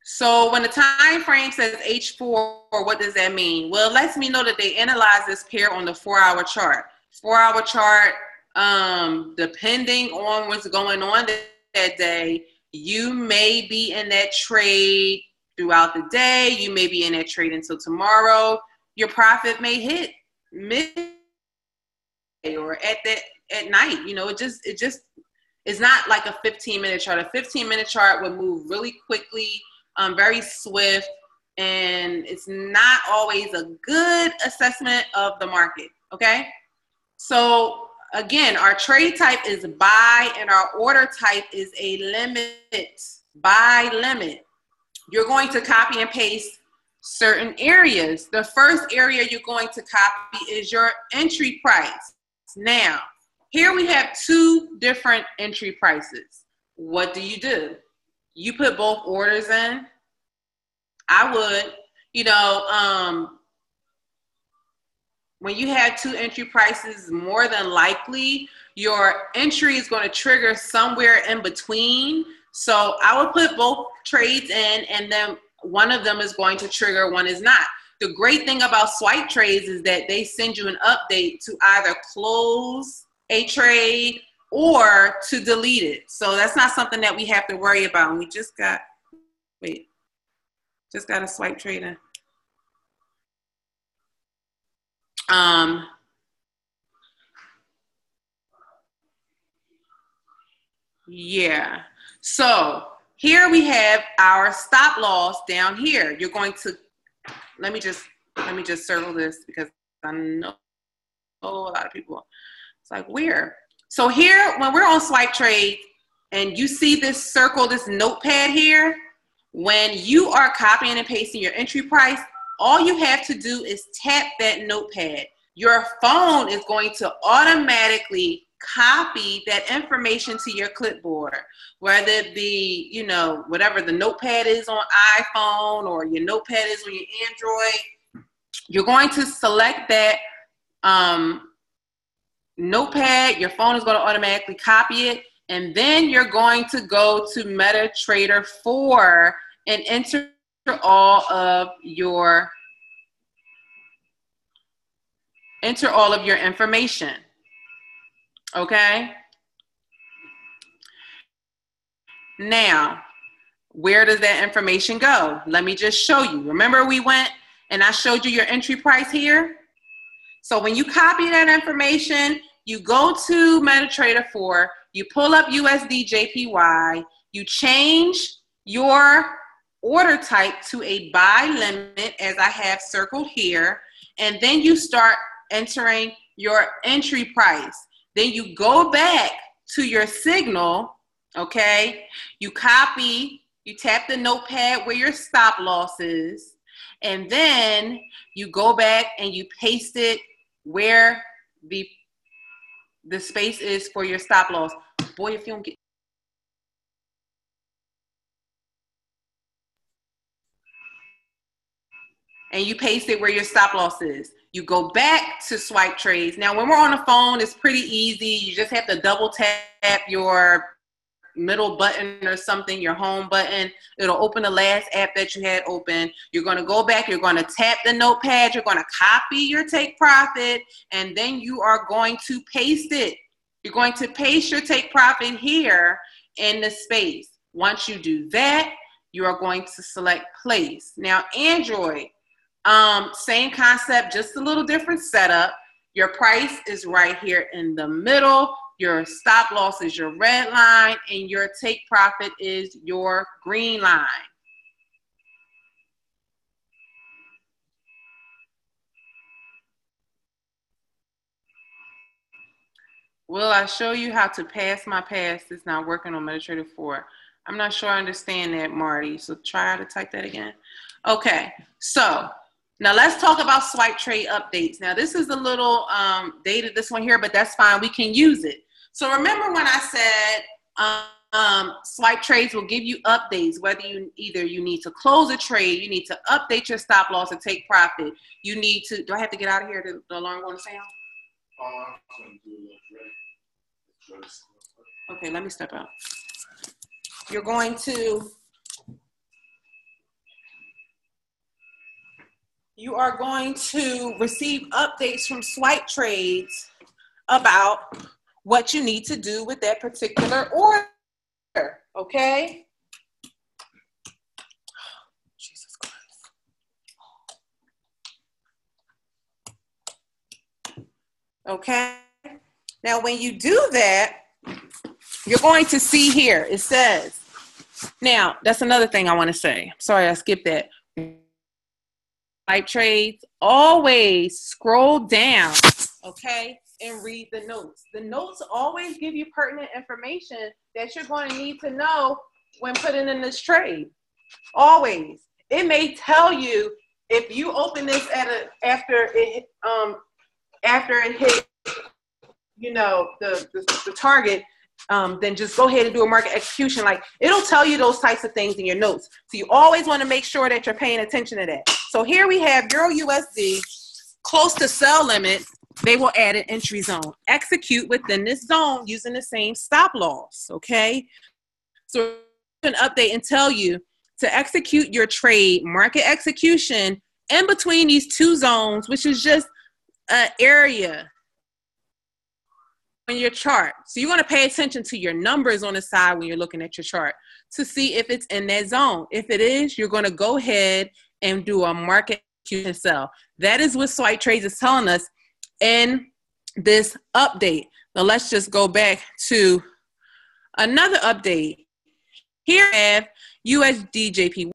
So when the time frame says H4, what does that mean? Well, it lets me know that they analyze this pair on the 4-hour chart. 4-hour chart, depending on what's going on that day, you may be in that trade throughout the day. You may be in that trade until tomorrow. Your profit may hit midday or at night. You know, it just it's not like a 15-minute chart. A 15-minute chart would move really quickly, very swift, and it's not always a good assessment of the market, okay? So again, our trade type is buy and our order type is a limit, buy limit. You're going to copy and paste certain areas. The first area you're going to copy is your entry price. Now, here we have 2 different entry prices. What do? You put both orders in. I would, you know, when you have 2 entry prices, more than likely your entry is going to trigger somewhere in between. So I would put both trades in, and then one of them is going to trigger, one is not. The great thing about swipe trades is that they send you an update to either close a trade or to delete it. So that's not something that we have to worry about. And we just got a swipe trade in. Yeah. So here we have our stop loss down here. You're going to, let me just circle this because I know a lot of people. It's like, where? So here, when we're on swipe trade and you see this circle, this notepad here, when you are copying and pasting your entry price, all you have to do is tap that notepad. Your phone is going to automatically copy that information to your clipboard, whether it be, you know, whatever the notepad is on iPhone or your notepad is on your Android. You're going to select that notepad. Your phone is going to automatically copy it. And then you're going to go to MetaTrader 4 and enter all of your information. Okay. Now, where does that information go? Let me just show you. Remember we went and I showed you your entry price here? So when you copy that information, you go to MetaTrader 4, you pull up USD JPY, you change your order type to a buy limit as I have circled here, and then you start entering your entry price. Then you go back to your signal, okay? You copy, you tap the notepad where your stop loss is, and then you go back and you paste it where the space is for your stop loss. Boy, if you don't get, and you paste it where your stop loss is. You go back to swipe trades. Now, when we're on the phone, it's pretty easy. You just have to double tap your middle button or something, your home button. It'll open the last app that you had open. You're going to go back. You're going to tap the notepad. You're going to copy your take profit, and then you are going to paste it. You're going to paste your take profit here in the space. Once you do that, you are going to select place. Now, Android, same concept, just a little different setup. Your price is right here in the middle. Your stop loss is your red line, and your take profit is your green line. Will I show you how to pass my pass? It's not working on MetaTrader 4. I'm not sure I understand that, Marty. So try to type that again. Okay, so now let's talk about swipe trade updates. Now this is a little dated, this one here, but that's fine. We can use it. So remember when I said swipe trades will give you updates, whether you need to close a trade, you need to update your stop loss and take profit. You need to, do I have to get out of here? The alarm going to sound? Okay, let me step out. You're going to, you are going to receive updates from swipe trades about what you need to do with that particular order, okay? Jesus Christ. Okay, now when you do that, you're going to see here, it says, now that's another thing I want to say. Sorry, I skipped that. Swipe trades, always scroll down, okay, and read the notes. The notes always give you pertinent information that you're going to need to know when putting in this trade. Always. It may tell you if you open this at after it hit, you know, the target, then just go ahead and do a market execution. Like, it'll tell you those types of things in your notes. So you always want to make sure that you're paying attention to that. So here we have Euro USD close to sell limit. They will add an entry zone. Execute within this zone using the same stop loss, okay? So an update and tell you to execute your trade, market execution, in between these two zones, which is just an area on your chart. So you want to pay attention to your numbers on the side when you're looking at your chart to see if it's in that zone. If it is, you're going to go ahead and do a market execution sell. That is what swipe trades is telling us in this update. Now let's just go back to another update. Here we have USD JPY.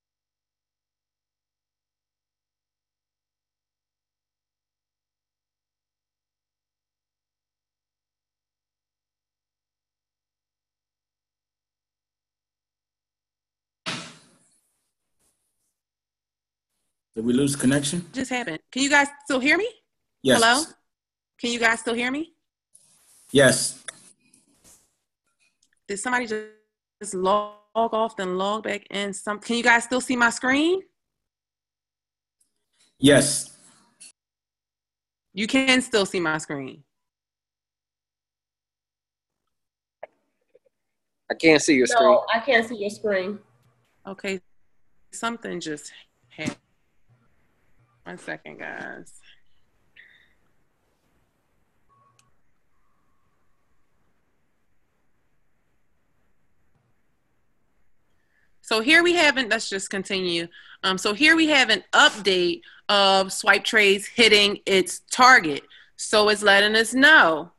Did we lose connection? Just happened. Can you guys still hear me? Yes. Hello? Can you guys still hear me? Yes. Did somebody just log off and log back in? Can you guys still see my screen? Yes. You can still see my screen. I can't see your screen. No, I can't see your screen. Okay. Something just happened. 1 second, guys. So here we have, let's just continue. So here we have an update of swipe trades hitting its target. So it's letting us know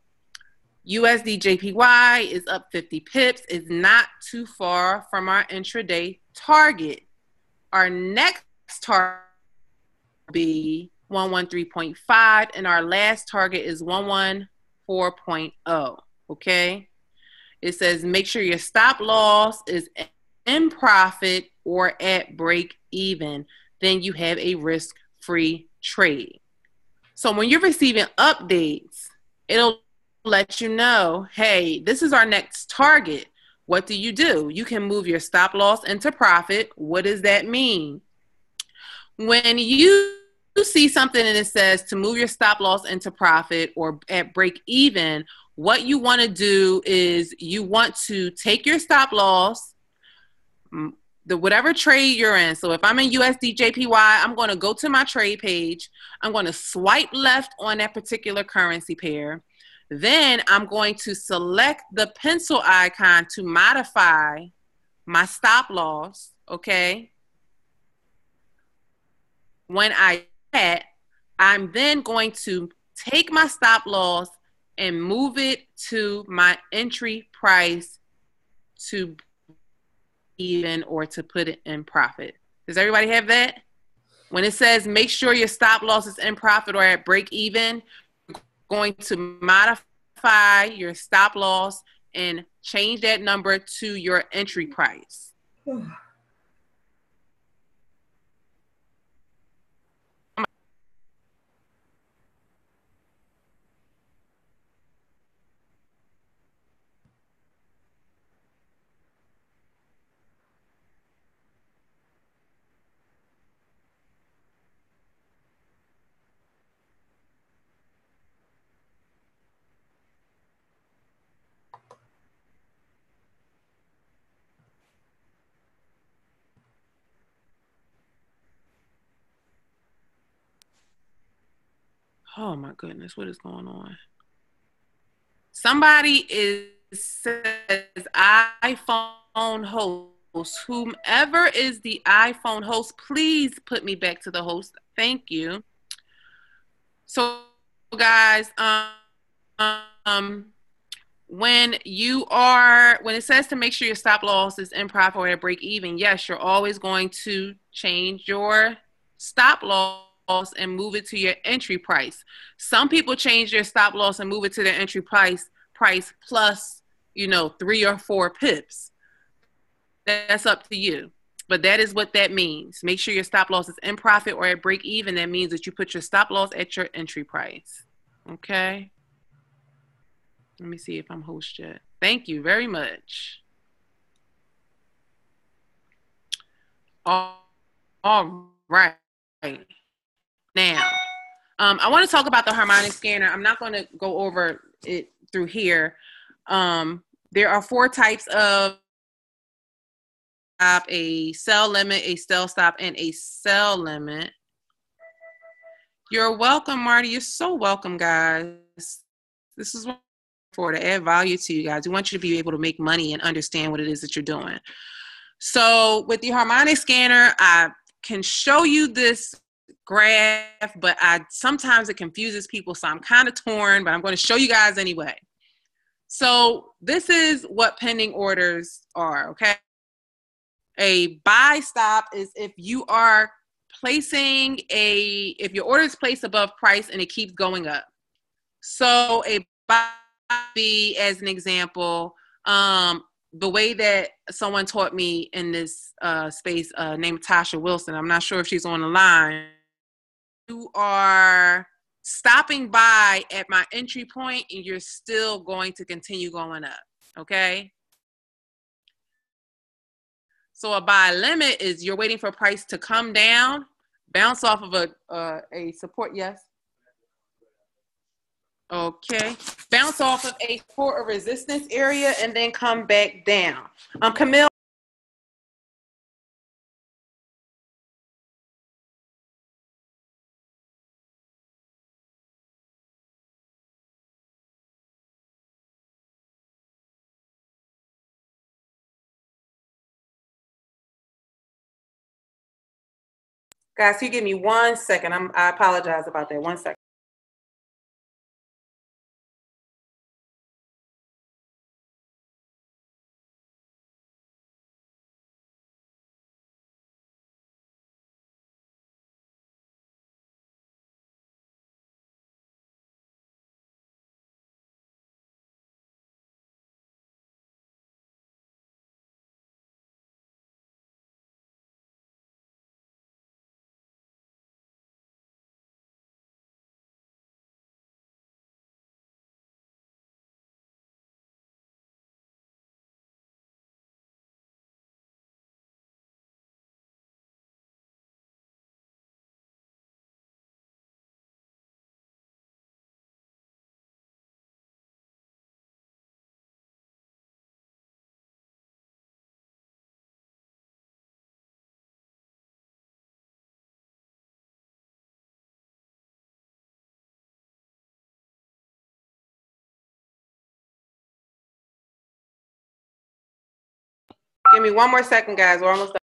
USD JPY is up 50 pips, is not too far from our intraday target. Our next target will be 113.5, and our last target is 114.0, okay? It says make sure your stop loss is in profit or at break even. Then you have a risk-free trade. So when you're receiving updates it'll let you know, hey, this is our next target. What do? You can move your stop loss into profit. What does that mean? When you see something and it says to move your stop loss into profit or at break even, what you want to do is you want to take your stop loss, whatever trade you're in. So if I'm in USD JPY, I'm going to go to my trade page. I'm going to swipe left on that particular currency pair. Then I'm going to select the pencil icon to modify my stop loss, okay? When I do that, I'm then going to take my stop loss and move it to my entry price to even or to put it in profit. Does everybody have that? When it says make sure your stop loss is in profit or at break even, you're going to modify your stop loss and change that number to your entry price. Oh my goodness, what is going on? Somebody says iPhone host. Whomever is the iPhone host, please put me back to the host. Thank you. So guys, when it says to make sure your stop loss is in profit or at break even, yes, you're always going to change your stop loss and move it to your entry price. Some people change their stop loss and move it to their entry price plus, 3 or 4 pips. That's up to you. But that is what that means. Make sure your stop loss is in profit or at break even. That means that you put your stop loss at your entry price. Okay. Let me see if I'm host yet. Thank you very much. All right. Now, I want to talk about the Harmonic Scanner. I'm not going to go over it through here. There are 4 types of stop: a sell limit, a sell stop, and a sell limit. You're welcome, Marty. You're so welcome, guys. This is what for to add value to you guys. We want you to be able to make money and understand what it is that you're doing. So with the Harmonic Scanner, I can show you this graph, but sometimes it confuses people, so I'm kind of torn, but I'm going to show you guys anyway. So this is what pending orders are, okay? A buy stop is if you are placing if your order is placed above price and it keeps going up. So a buy be, as an example, the way that someone taught me in this space named Tasha Wilson, I'm not sure if she's on the line. You are stopping by at my entry point and you're still going to continue going up, okay? So a buy limit is you're waiting for price to come down, bounce off of a support, yes? Okay, bounce off of a support or resistance area and then come back down. Camille. Guys, can you give me 1 second? I apologize about that. 1 second. Give me one more second, guys. We're almost done.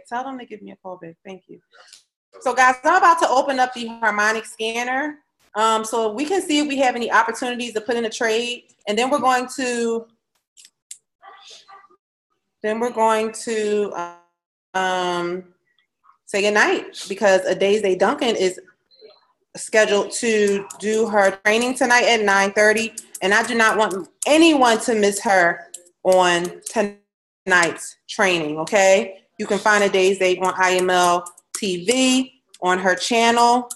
Tell them to give me a call back. Thank you. So guys, I'm about to open up the Harmonic Scanner. So we can see if we have any opportunities to put in a trade. And then we're going to say goodnight, because Adeze Duncan is scheduled to do her training tonight at 9:30. And I do not want anyone to miss her on tonight's training, okay? You can find Adeze on IML TV on her channel.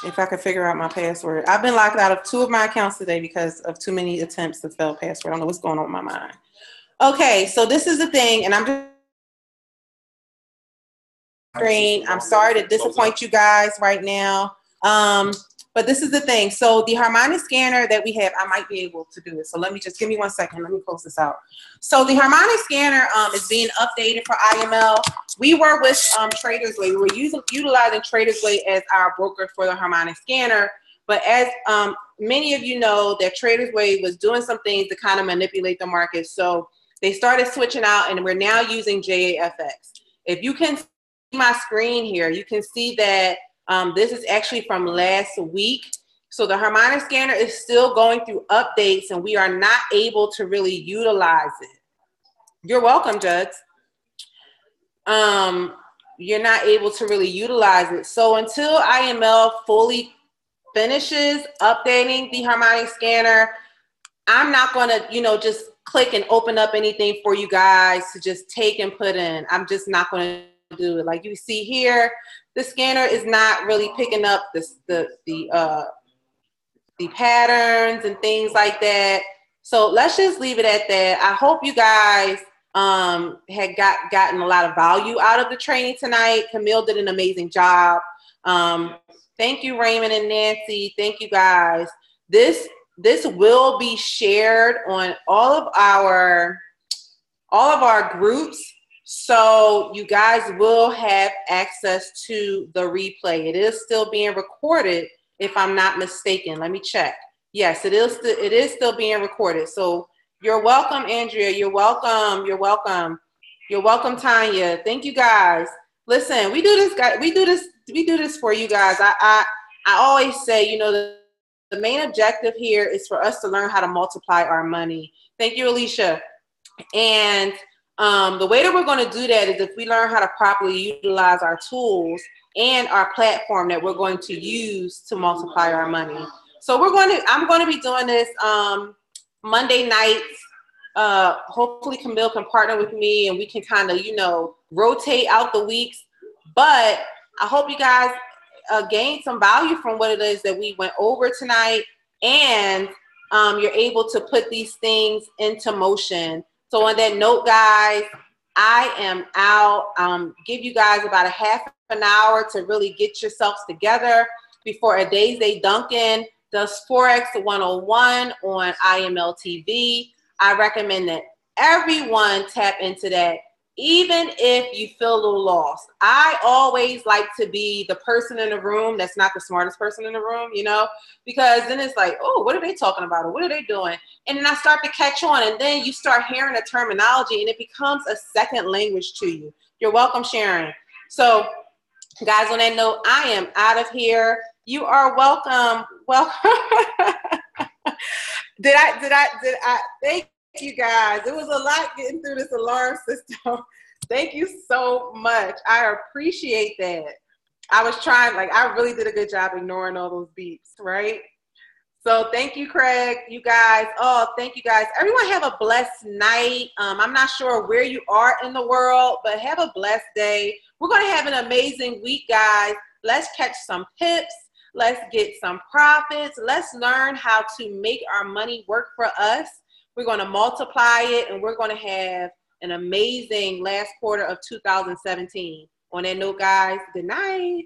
If I could figure out my password. I've been locked out of 2 of my accounts today because of too many attempts to spell password. I don't know what's going on with my mind. Okay, so this is the thing, and I'm just screen. I'm sorry to disappoint you guys right now. But this is the thing. So the Harmonic Scanner that we have, I might be able to do it. So let me just give me 1 second. Let me close this out. So the Harmonic Scanner is being updated for IML. We were with Traders Way. We were utilizing Traders Way as our broker for the Harmonic Scanner. But as many of you know, that Traders Way was doing some things to kind of manipulate the market. So they started switching out, and we're now using JAFX. If you can see my screen here, you can see that this is actually from last week. So the Harmonic Scanner is still going through updates, and we are not able to really utilize it. You're welcome, Juds. You're not able to really utilize it. So until IML fully finishes updating the Harmonic Scanner, I'm not going to, you know, just click and open up anything for you guys to just take and put in. I'm just not going to do it. Like you see here, the scanner is not really picking up the patterns and things like that. So let's just leave it at that. I hope you guys had gotten a lot of value out of the training tonight. Camille did an amazing job. Thank you, Raymond and Nancy. Thank you, guys. This will be shared on all of our groups. So you guys will have access to the replay. It is still being recorded, if I'm not mistaken. Let me check. Yes, it is still being recorded. So you're welcome, Andrea. You're welcome. You're welcome. You're welcome, Tanya. Thank you, guys. Listen, we do this, guys. We do this for you guys. I always say, you know, the main objective here is for us to learn how to multiply our money. Thank you, Alicia. And the way that we're going to do that is if we learn how to properly utilize our tools and our platform that we're going to use to multiply our money. So I'm going to be doing this Monday nights. Hopefully Camille can partner with me and we can kind of, you know, rotate out the weeks. But I hope you guys gain some value from what it is that we went over tonight, and you're able to put these things into motion. So on that note, guys, I am out. Give you guys about a half an hour to really get yourselves together before Adeze Duncan does Forex 101 on IML TV. I recommend that everyone tap into that, even if you feel a little lost. I always like to be the person in the room that's not the smartest person in the room, you know, because then it's like, oh, what are they talking about? Or what are they doing? And then I start to catch on, and then you start hearing the terminology, and it becomes a second language to you. You're welcome, Sharon. So Guys, on that note, I am out of here. You are welcome. Welcome. Did I thank you guys. It was a lot getting through this alarm system. Thank you so much. I appreciate that. I was trying, like, I really did a good job ignoring all those beeps, right? So thank you, Craig, you guys. Oh, thank you guys. Everyone have a blessed night. I'm not sure where you are in the world, but have a blessed day. We're going to have an amazing week, guys. Let's catch some pips. Let's get some profits. Let's learn how to make our money work for us. We're going to multiply it, and we're going to have an amazing last quarter of 2017. On that note, guys, good night.